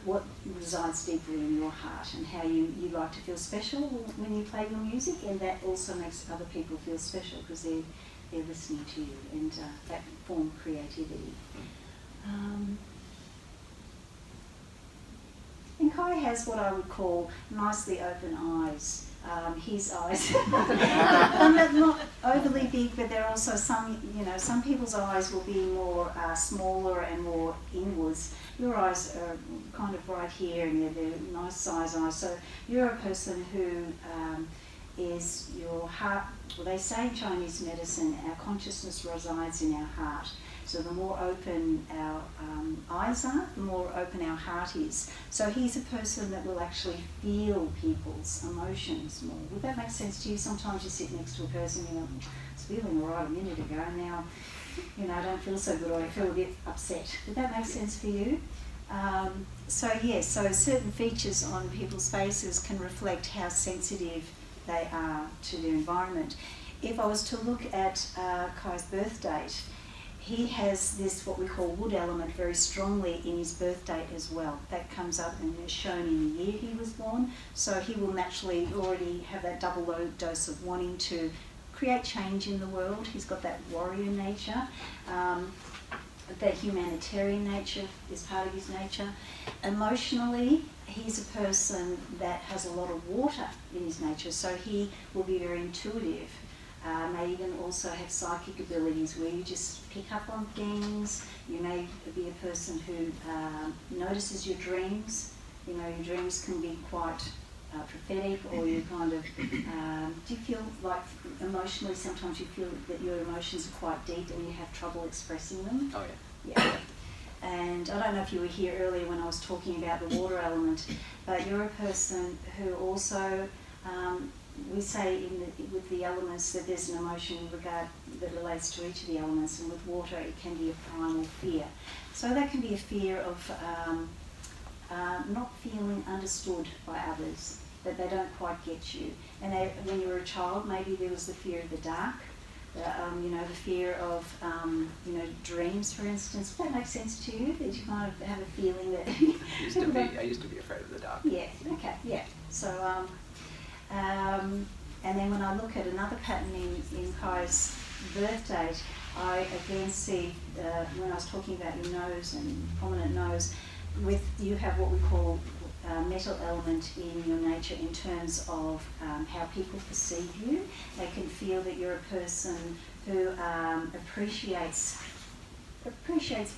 what resides deeply in your heart and how you like to feel special when you play your music, and that also makes other people feel special because they're listening to you, and that form of creativity. And Kai has what I would call nicely open eyes. His eyes, not overly big, but there are also some people's eyes will be more smaller and more inwards. Your eyes are kind of right here, and they're nice size eyes. So you're a person who is your heart. Well, they say in Chinese medicine, our consciousness resides in our heart. So the more open our eyes are, the more open our heart is. So he's a person that will actually feel people's emotions more. Would that make sense to you? Sometimes you sit next to a person, I was feeling all right a minute ago, now, I don't feel so good, or I feel a bit upset. Would that make sense for you? So certain features on people's faces can reflect how sensitive they are to their environment. If I was to look at Kai's birth date, he has this, what we call wood element, very strongly in his birth date as well. That comes up and is shown in the year he was born. So he will naturally already have that double low dose of wanting to create change in the world. He's got that warrior nature. That humanitarian nature is part of his nature. Emotionally, he's a person that has a lot of water in his nature, so he will be very intuitive. May even also have psychic abilities where you just pick up on things. You may be a person who notices your dreams. Your dreams can be quite prophetic, or you kind of, do you feel like emotionally sometimes you feel that your emotions are quite deep and you have trouble expressing them? Oh yeah. Yeah. And I don't know if you were here earlier when I was talking about the water element, but you're a person who also, we say with the elements that there's an emotion in regard that relates to each of the elements, and with water it can be a primal fear. So that can be a fear of not feeling understood by others, that they don't quite get you. And when you were a child, maybe there was the fear of the dark, the fear of dreams, for instance. Does that make sense to you? That you kind of have a feeling that I used to be afraid of the dark. Yeah. Okay. Yeah. So and then when I look at another pattern in Kai's birth date, I again see when I was talking about your nose and prominent nose, you have what we call metal element in your nature in terms of how people perceive you. They can feel that you're a person who appreciates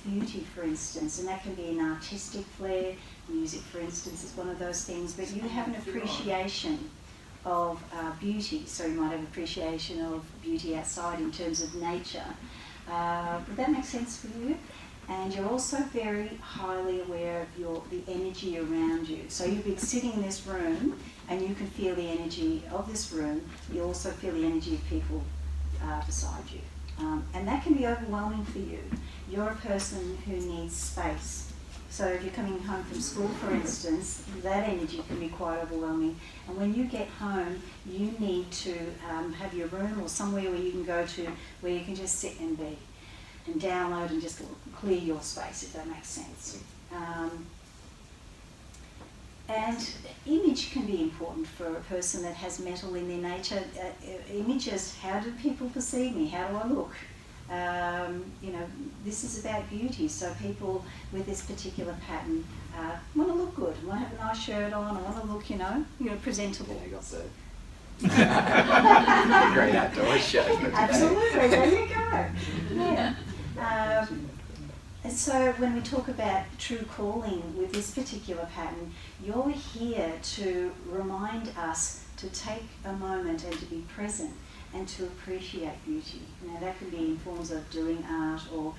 beauty, for instance, and that can be an artistic flair. Music, for instance, is one of those things, but you have an appreciation of beauty, so you might have appreciation of beauty outside in terms of nature. Would that make sense for you? And you're also very highly aware of the energy around you. So you've been sitting in this room and you can feel the energy of this room. You also feel the energy of people beside you. And that can be overwhelming for you. You're a person who needs space. So if you're coming home from school, for instance, that energy can be quite overwhelming. And when you get home, you need to have your room or somewhere where you can go to where you can just sit and be and download and just clear your space, if that makes sense. And image can be important for a person that has metal in their nature. Images, how do people perceive me? How do I look? This is about beauty, so people with this particular pattern want to look good, want to have a nice shirt on, want to look, presentable. Yeah, I got the great outdoor shirt. Absolutely, there you go. Yeah. And so when we talk about true calling with this particular pattern, you're here to remind us to take a moment and to be present and to appreciate beauty. Now that can be in forms of doing art, or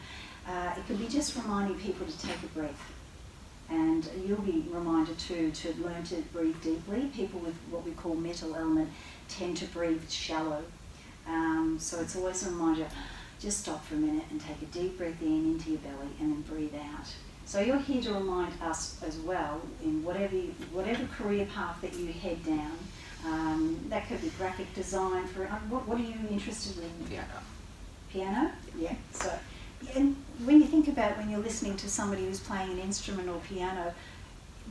it could be just reminding people to take a breath. And you'll be reminded too to learn to breathe deeply. People with what we call metal element tend to breathe shallow. So it's always a reminder, just stop for a minute and take a deep breath in into your belly and then breathe out. So you're here to remind us as well in whatever career path that you head down. That could be graphic design. What are you interested in? Piano. Piano? Yeah. So, and when you think about when you're listening to somebody who's playing an instrument or piano,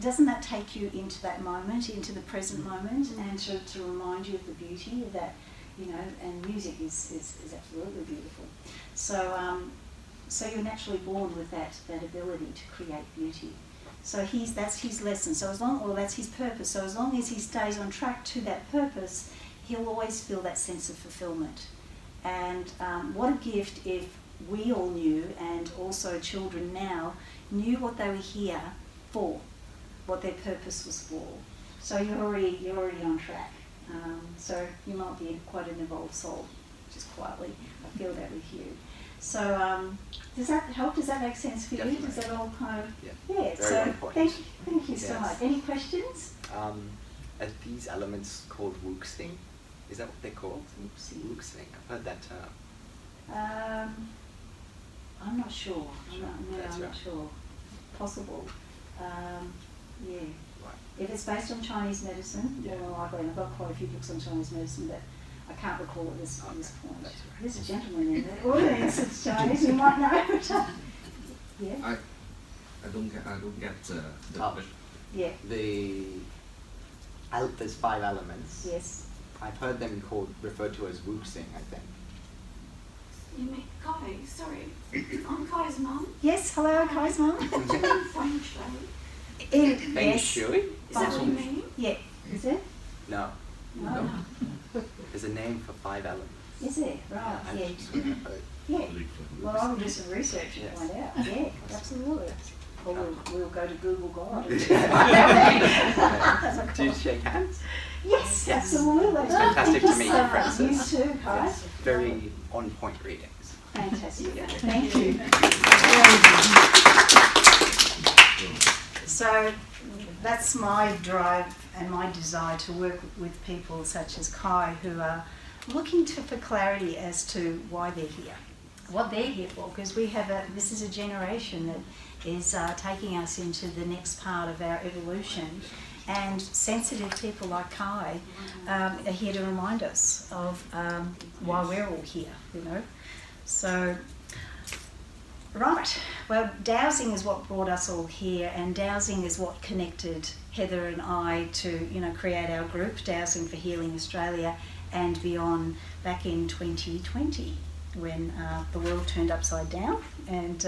doesn't that take you into that moment, into the present moment, and to remind you of the beauty of that? You know, and music is absolutely beautiful. So so you're naturally born with that ability to create beauty. So that's his lesson. So that's his purpose. So as long as he stays on track to that purpose, he'll always feel that sense of fulfillment. And what a gift if we all knew, and also children now knew what they were here for, what their purpose was for. So you're already on track. So you might be quite an evolved soul, just quietly. I feel that with you. So does that help? Does that make sense for Definitely. you? Does that all kind of... Very so on point. thank you so Yes. much. Any questions? Are these elements called Wilksing? Is that what they're called? Oopsie. Wilksing. I've heard that term. I'm not sure. I'm That's not right. sure. Possible. Yeah. Right. If it's based on Chinese medicine, Yeah. more likely, and I've got quite a few books on Chinese medicine, but I can't recall at this point. That's right. There's a gentleman in the audience that's Chinese, you might know. Yeah? I don't get the Oh. question. Yeah. There's 5 elements. Yes. I've heard them referred to as Wilksing, I think. You mean Kai? Sorry, I'm Kai's mum. Yes, hello, Kai's mum. Feng Shui. Feng Yes. Shui? Is that what you mean? Yeah. Is it? No. No. There's a name for 5 elements. Is it? Right, I yeah. just heard. Yeah. Well, I'll do some research to Yes. find out. Yeah, absolutely. Or we'll go to Google God. Do you shake hands? Yes, Yes. absolutely. It's fantastic Thank to meet so you, much. Francis. You too, Kai. It's very on point readings. Fantastic. Yeah. Thank you. So that's my drive and my desire to work with people such as Kai who are looking for clarity as to why they're here, what they're here for, because this is a generation that is taking us into the next part of our evolution, and sensitive people like Kai are here to remind us of why we're all here, you know. So, right, well, dowsing is what brought us all here, and dowsing is what connected Heather and I to, you know, create our group, Dowsing for Healing Australia, and beyond, back in 2020 when the world turned upside down. And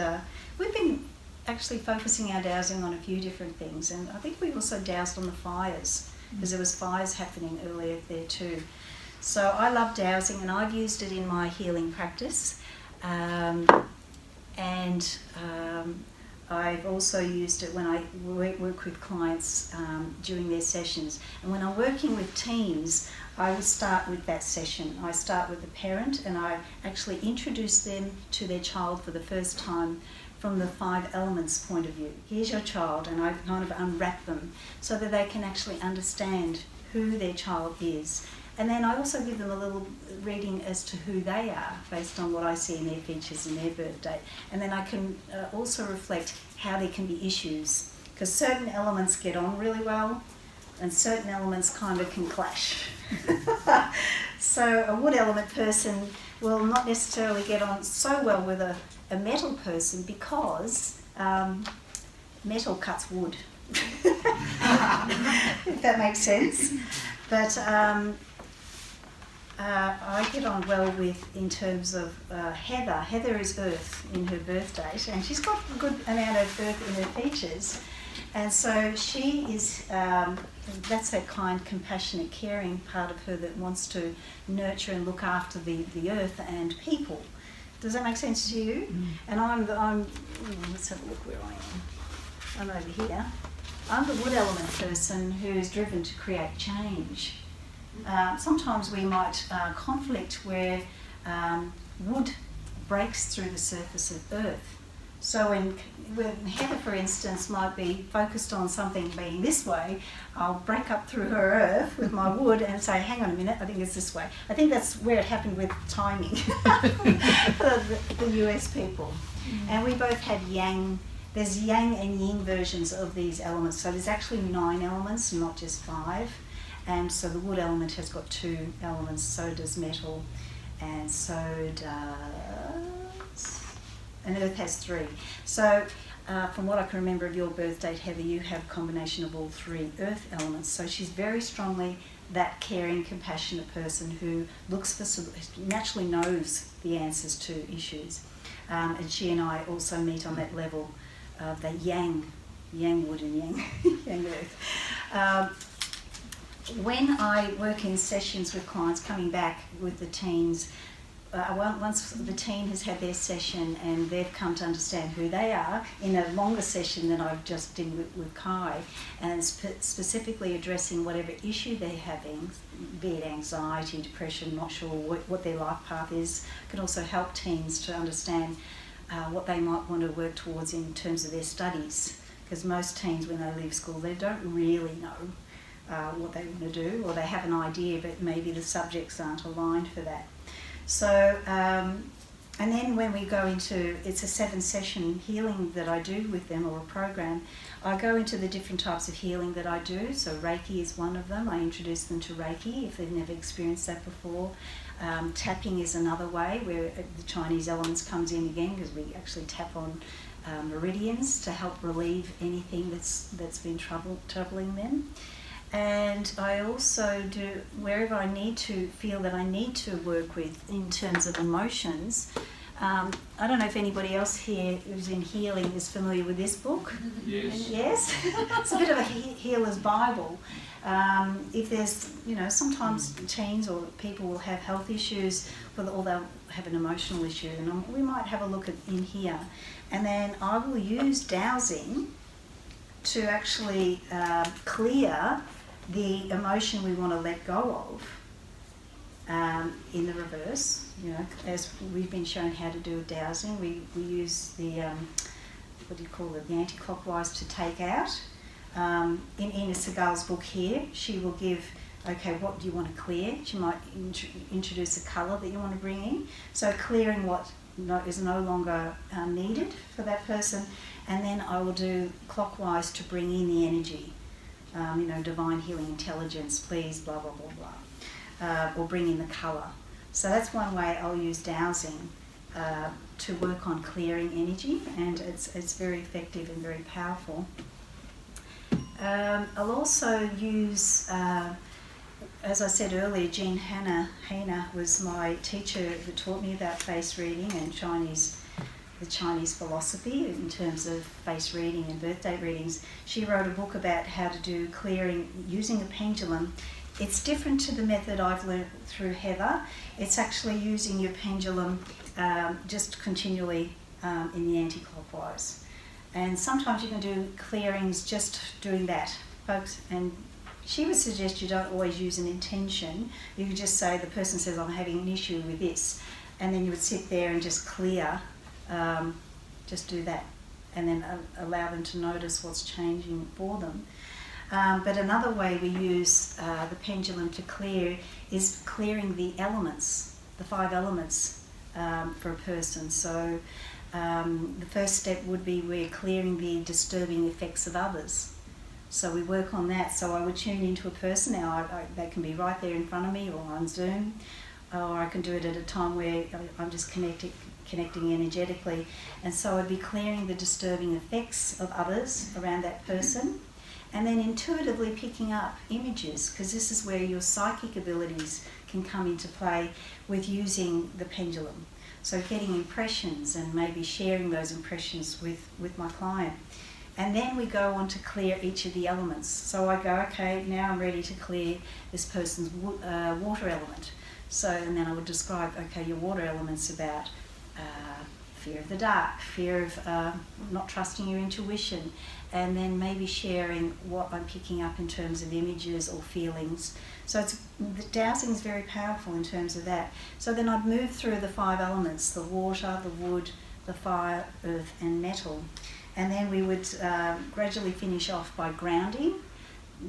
we've been actually focusing our dowsing on a few different things, and I think we also dowsed on the fires because there was fires happening earlier there too. So I love dowsing, and I've used it in my healing practice, and I've also used it when I work with clients during their sessions. And when I'm working with teams, I will start with that session. I start with the parent, and I actually introduce them to their child for the first time from the 5 elements point of view. Here's your child, and I kind of unwrap them so that they can actually understand who their child is. And then I also give them a little reading as to who they are based on what I see in their features and their birth date. And then I can also reflect how there can be issues, because certain elements get on really well and certain elements kind of can clash. So a wood element person will not necessarily get on so well with a metal person because metal cuts wood, if that makes sense. But I get on well with, in terms of Heather. Heather is earth in her birth date, and she's got a good amount of earth in her features. And so she is, that's that kind, compassionate, caring part of her that wants to nurture and look after the earth and people. Does that make sense to you? And let's have a look where I am. I'm over here. I'm the wood element person who's driven to create change. Sometimes we might conflict where wood breaks through the surface of earth. So when Heather, for instance, might be focused on something being this way, I'll break up through her earth with my wood and say, hang on a minute, I think it's this way. I think that's where it happened with timing for the US people. And we both had yang. There's yang and yin versions of these elements. So there's actually 9 elements, not just 5. And so the wood element has got 2 elements, so does metal, and so does... and earth has 3. So from what I can remember of your birth date, Heather, you have a combination of all 3 earth elements. So she's very strongly that caring, compassionate person who naturally knows the answers to issues. And she and I also meet on that level of the yang wood and yang earth. When I work in sessions with clients coming back with the teens, once the teen has had their session and they've come to understand who they are, in a longer session than I've just did with Kai, and specifically addressing whatever issue they're having, be it anxiety, depression, not sure what their life path is, can also help teens to understand what they might want to work towards in terms of their studies. Because most teens, when they leave school, they don't really know what they want to do, or they have an idea, but maybe the subjects aren't aligned for that. So, and then when we go into, it's a 7-session healing that I do with them, or a program, I go into the different types of healing that I do. So Reiki is one of them. I introduce them to Reiki if they've never experienced that before. Tapping is another way where the Chinese elements comes in again, because we actually tap on meridians to help relieve anything that's been troubling them. And I also do, wherever I need to feel that I need to work with in terms of emotions. I don't know if anybody else here who's in healing is familiar with this book. Yes. Yes? It's a bit of a healer's Bible. If there's, sometimes teens or people will have health issues, or they'll have an emotional issue, and we might have a look in here. And then I will use dowsing to actually clear the emotion we want to let go of in the reverse. As we've been shown how to do with dowsing, we use the, the anti-clockwise to take out. In Ina Segal's book here, she will give, okay, what do you want to clear? She might introduce a colour that you want to bring in. So clearing what is no longer needed for that person. And then I will do clockwise to bring in the energy. Divine healing intelligence, please, blah, blah, blah, blah. Or bring in the colour. So that's one way I'll use dowsing to work on clearing energy, and it's very effective and very powerful. I'll also use, as I said earlier, Jean Hainer was my teacher that taught me about face reading and the Chinese philosophy in terms of face reading and birthday readings. She wrote a book about how to do clearing using a pendulum. It's different to the method I've learned through Heather. It's actually using your pendulum just continually in the anti-clockwise. And sometimes you can do clearings just doing that, folks. And she would suggest you don't always use an intention. You could just say, the person says, I'm having an issue with this. And then you would sit there and just clear. Just do that, and then allow them to notice what's changing for them. But another way we use the pendulum to clear is clearing the elements, the 5 elements for a person. So the first step would be we're clearing the disturbing effects of others. So we work on that. So I would tune into a person. Now they can be right there in front of me or on Zoom, or I can do it at a time where I'm just connecting energetically. And so I'd be clearing the disturbing effects of others around that person, and then intuitively picking up images, because this is where your psychic abilities can come into play with using the pendulum. So getting impressions and maybe sharing those impressions with my client. And then we go on to clear each of the elements. So I go, okay, now I'm ready to clear this person's water element. So, and then I would describe, okay, your water element's about fear of the dark, fear of not trusting your intuition, and then maybe sharing what I'm picking up in terms of images or feelings. So the dowsing is very powerful in terms of that. So then I'd move through the 5 elements, the water, the wood, the fire, earth and metal. And then we would gradually finish off by grounding,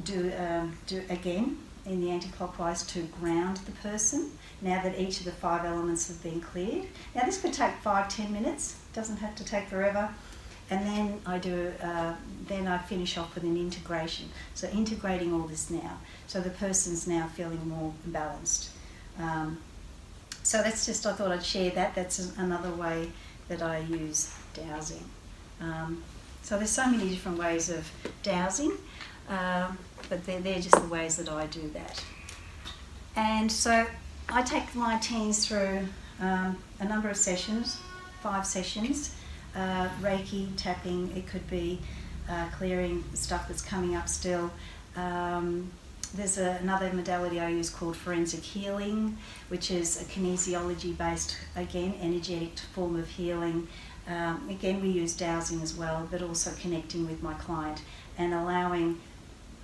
do again in the anti-clockwise to ground the person, now that each of the 5 elements have been cleared. Now this could take 5-10 minutes, doesn't have to take forever. And then I finish off with an integration. So integrating all this now, so the person's now feeling more balanced. So that's just, I thought I'd share that. That's another way that I use dowsing. So there's so many different ways of dowsing, but they're just the ways that I do that. And so I take my teens through a number of sessions, 5 sessions. Reiki, tapping, it could be clearing stuff that's coming up still. There's another modality I use called forensic healing, which is a kinesiology-based, again, energetic form of healing. Again, we use dowsing as well, but also connecting with my client and allowing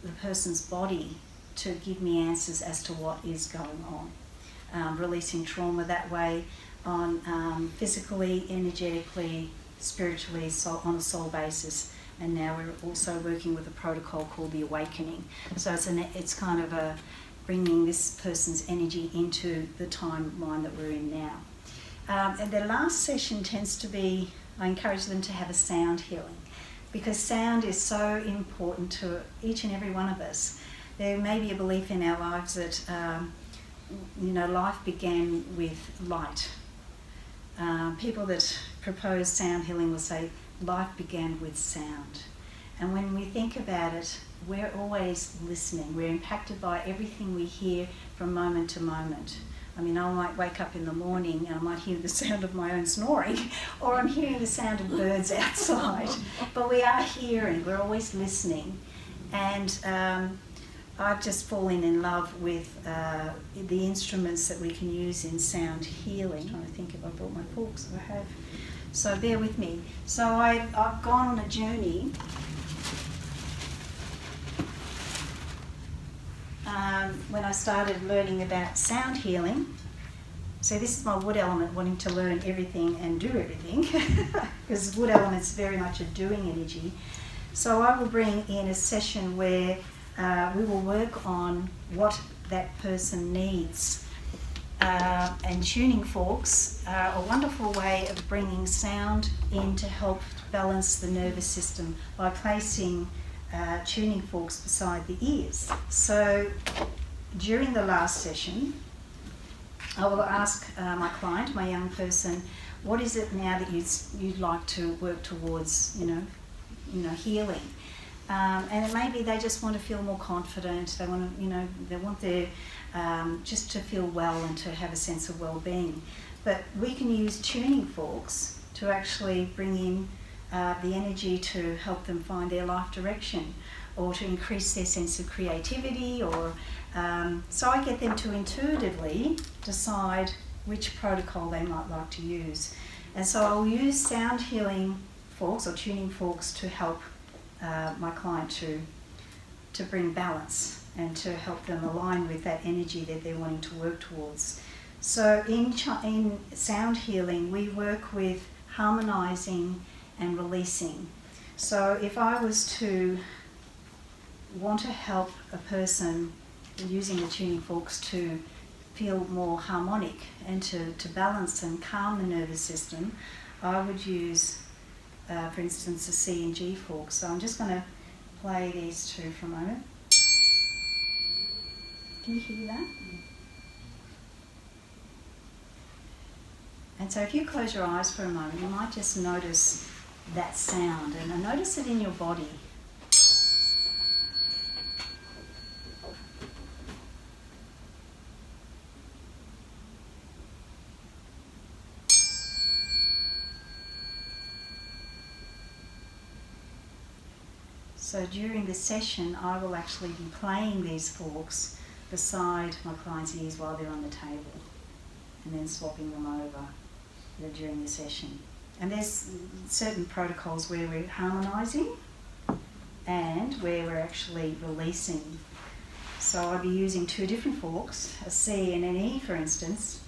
the person's body to give me answers as to what is going on. Releasing trauma that way on physically, energetically, spiritually, on a soul basis. And now we're also working with a protocol called the awakening. So it's kind of bringing this person's energy into the timeline that we're in now. And the last session tends to be, I encourage them to have a sound healing, because sound is so important to each and every one of us. There may be a belief in our lives that life began with light. People that propose sound healing will say life began with sound. And when we think about it, we're always listening. We're impacted by everything we hear from moment to moment. I mean, I might wake up in the morning and I might hear the sound of my own snoring, or I'm hearing the sound of birds outside. But we are hearing, we're always listening. And I've just fallen in love with the instruments that we can use in sound healing. I'm trying to think if I brought my books. I have. So bear with me. So I've gone on a journey when I started learning about sound healing. So this is my wood element, wanting to learn everything and do everything, because wood element's very much a doing energy. So I will bring in a session where we will work on what that person needs. And tuning forks are a wonderful way of bringing sound in to help balance the nervous system by placing tuning forks beside the ears. So during the last session, I will ask my client, my young person, what is it now that you'd like to work towards, healing? And it may be they just want to feel more confident. They want to, they want their just to feel well and to have a sense of well-being. But we can use tuning forks to actually bring in the energy to help them find their life direction, or to increase their sense of creativity, or so I get them to intuitively decide which protocol they might like to use. And so I'll use sound healing forks or tuning forks to help my client to bring balance and to help them align with that energy that they're wanting to work towards. So in sound healing, we work with harmonizing and releasing. So if I was to want to help a person using the tuning forks to feel more harmonic and to balance and calm the nervous system, I would use, for instance, the C and G forks. So I'm just going to play these two for a moment. Can you hear that? And so if you close your eyes for a moment, you might just notice that sound, and notice it in your body. So during the session, I will actually be playing these forks beside my client's ears while they're on the table, and then swapping them over. during the session. And there's certain protocols where we're harmonising and where we're actually releasing. So I'll be using two different forks, a C and an E, for instance,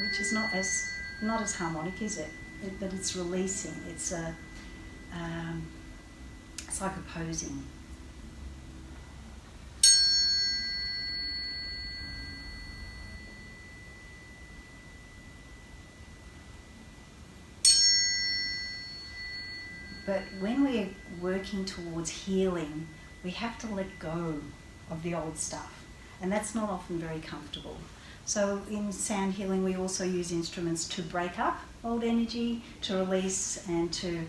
which is not as harmonic, is it? But it's releasing. It's like opposing. But when we're working towards healing, we have to let go of the old stuff, and that's not often very comfortable. So in sound healing, we also use instruments to break up old energy, to release, and to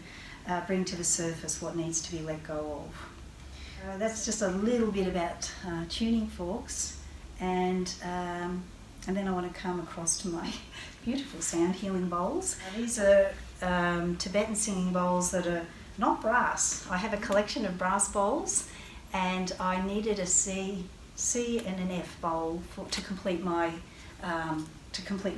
bring to the surface what needs to be let go of. That's just a little bit about tuning forks, and then I want to come across to my beautiful sound healing bowls. These are Tibetan singing bowls that are not brass. I have a collection of brass bowls, and I needed a C and an F bowl to complete my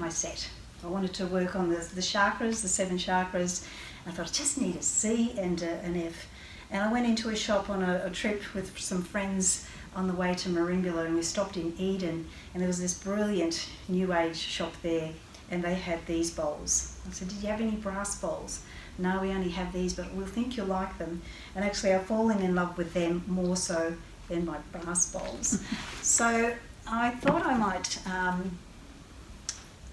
set. I wanted to work on the chakras, the 7 chakras. I thought I just need a C and an F. And I went into a shop on a trip with some friends on the way to Marimbula, and we stopped in Eden, and there was this brilliant New Age shop there, and they had these bowls. I said, did you have any brass bowls? No, we only have these, but we'll think you'll like them. And actually I've fallen in love with them more so than my brass bowls. So I thought I might,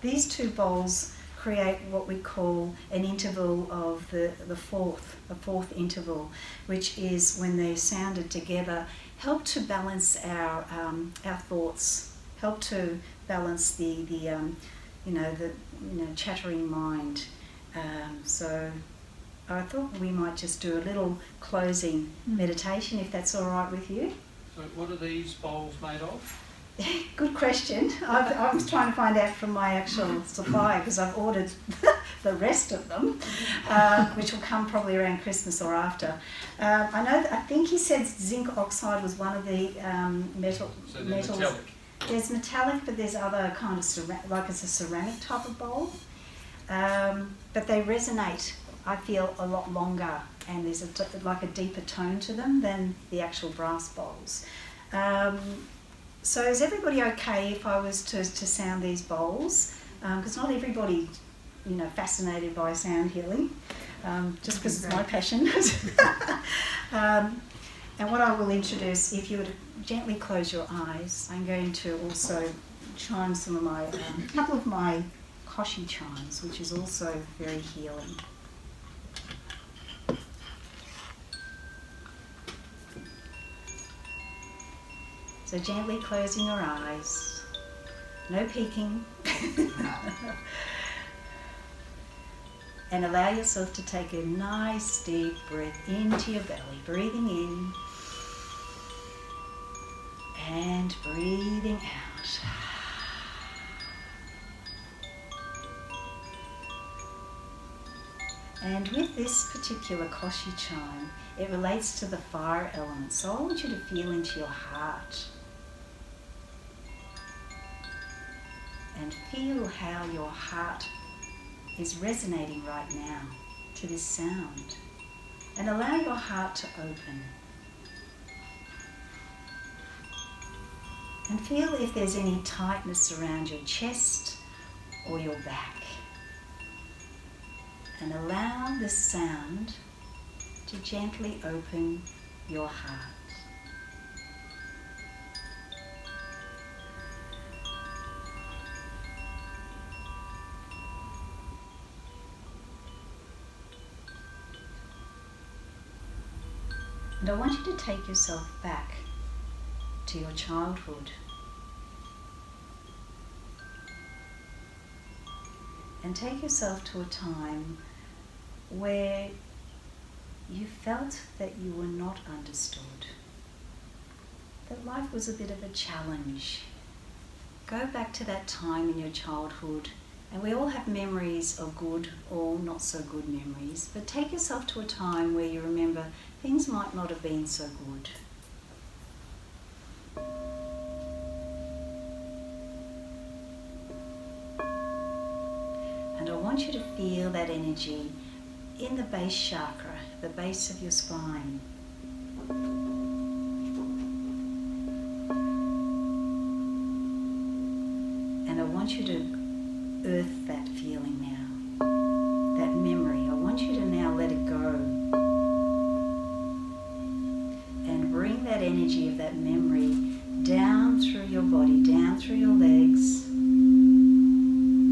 these two bowls create what we call an interval of the fourth interval, which is when they're sounded together, help to balance our thoughts, help to balance the chattering mind. So I thought we might just do a little closing meditation, if that's all right with you. So what are these bowls made of? Good question. I was trying to find out from my actual supplier, because I've ordered the rest of them, which will come probably around Christmas or after. I think he said zinc oxide was one of the metals. Metallic. There's metallic, but there's other kind of like it's a ceramic type of bowl. But they resonate, I feel, a lot longer, and there's like a deeper tone to them than the actual brass bowls. So is everybody okay if I was to sound these bowls? Because not everybody, fascinated by sound healing, just because it's my passion. And what I will introduce, if you were to gently close your eyes, I'm going to also chime some of my, couple of my koshi chimes, which is also very healing. So gently closing your eyes, no peeking, and allow yourself to take a nice deep breath into your belly, breathing in and breathing out. And with this particular koshi chime, it relates to the fire element. So I want you to feel into your heart and feel how your heart is resonating right now to this sound. And allow your heart to open. And feel if there's any tightness around your chest or your back. And allow this sound to gently open your heart. And I want you to take yourself back to your childhood. And take yourself to a time where you felt that you were not understood, that life was a bit of a challenge. Go back to that time in your childhood, and we all have memories of good or not so good memories, but take yourself to a time where you remember things might not have been so good. And I want you to feel that energy in the base chakra, the base of your spine. And I want you to earth that feeling now, that memory. I want you to now let it go. And bring that energy of that memory down through your body, down through your legs,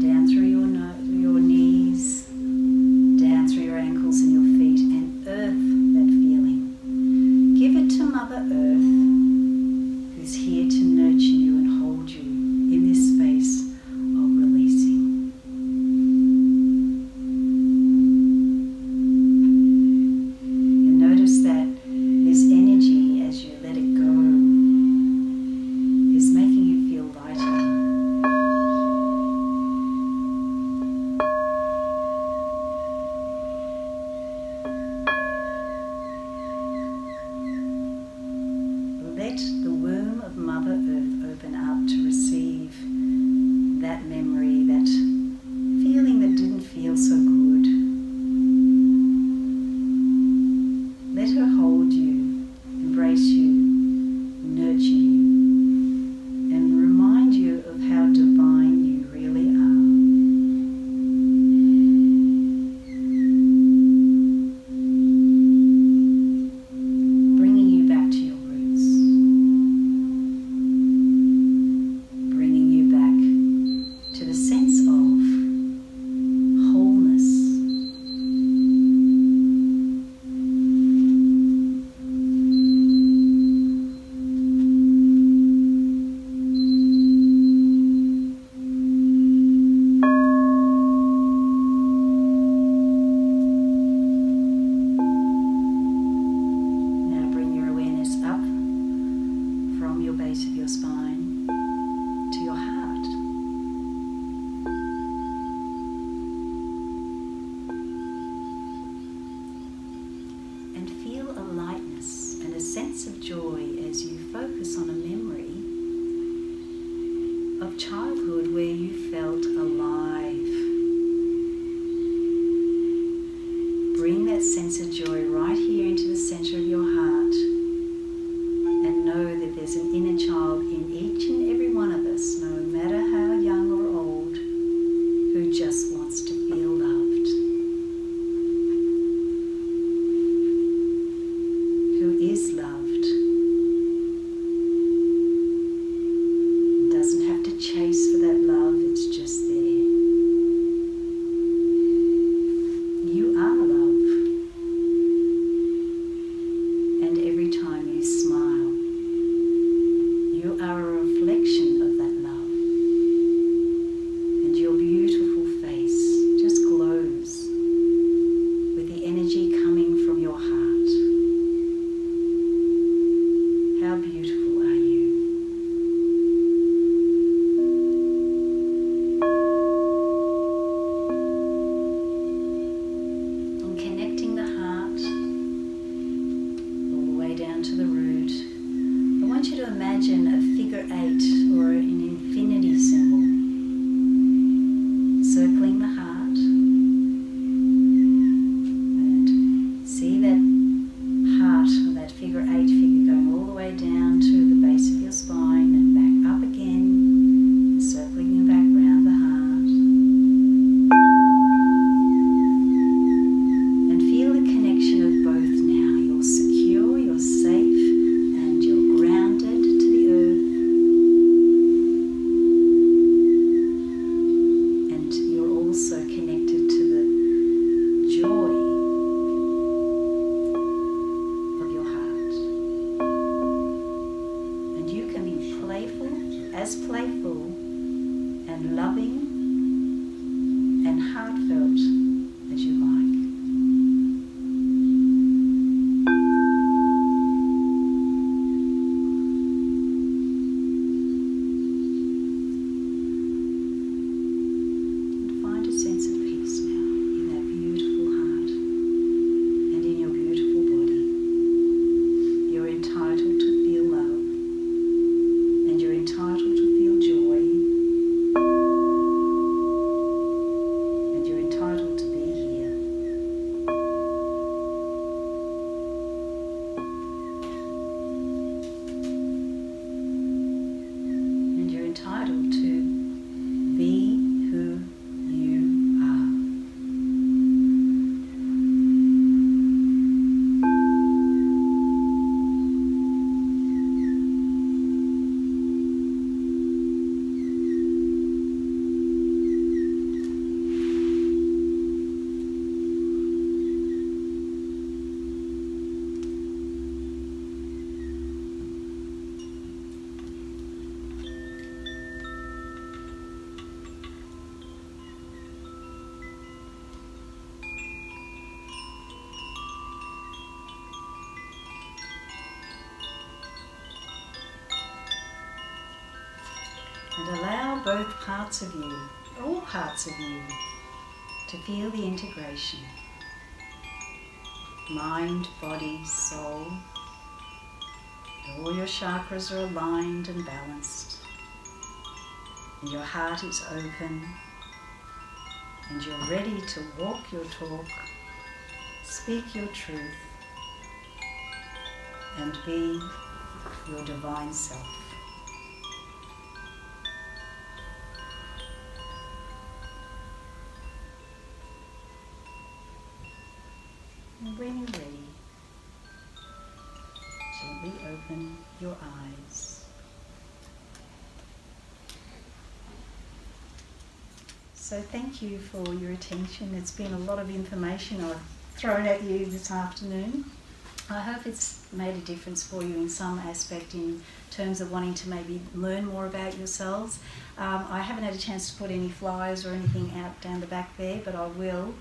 down through your knees, down through your ankles and your feet, and earth that feeling. Give it to Mother Earth, who's here to nurture you and hold you in this space of releasing. And notice that this energy, as you let it go, is making you feel lighter. Let the womb of Mother Earth open up to receive that memory, that feeling that didn't feel so good. Let her hold you, embrace you, nurture you, and remind you of how divine you really are. Bringing you back to your roots. Bringing you back to the sense of wholeness. Now bring your awareness up from your base of your spine to your heart. And feel a lightness and a sense of joy as you focus on a memory of childhood where you felt alive. Bring that sense of joy right here into the center of your heart, and know that there's an inner child in each and every one of us, no matter how young or old, who just wants to feel loved, who is loved, doesn't have to chase for that love, it's just there. You are love, and every time you smile, you are a reflection of that love, and your beautiful face just glows with the energy coming from your heart. How beautiful are you? And connecting the heart all the way down to the root, I want you to imagine a figure 8 or an infinity symbol circling the heart, and see that heart, or that figure 8 figure, going all the way down to the base of your spine and back up again, circling back round the heart. And feel the connection of both now. You're secure, you're safe, and you're grounded to the earth. And you're also connected to the joy of your heart. And you can be playful and loving and heartfelt as you like. And find a sense of peace now in that beautiful heart and in your beautiful body. You're entitled to feel love, and you're entitled to feel joy, And allow both parts of you, all parts of you, to feel the integration. Mind, body, soul. All your chakras are aligned and balanced. And your heart is open. And you're ready to walk your talk, speak your truth, and be your divine self. And when you're ready, gently open your eyes. So thank you for your attention. It's been a lot of information I've thrown at you this afternoon. I hope it's made a difference for you in some aspect in terms of wanting to maybe learn more about yourselves. I haven't had a chance to put any flyers or anything out down the back there, but I will.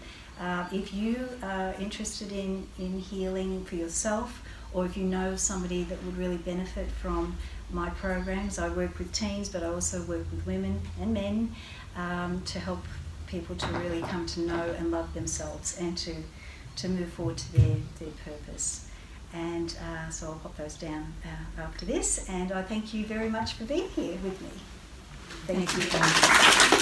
If you are interested in healing for yourself, or if you know somebody that would really benefit from my programs, I work with teens, but I also work with women and men to help people to really come to know and love themselves and to move forward to their purpose. And so I'll pop those down after this, and I thank you very much for being here with me. Thank you.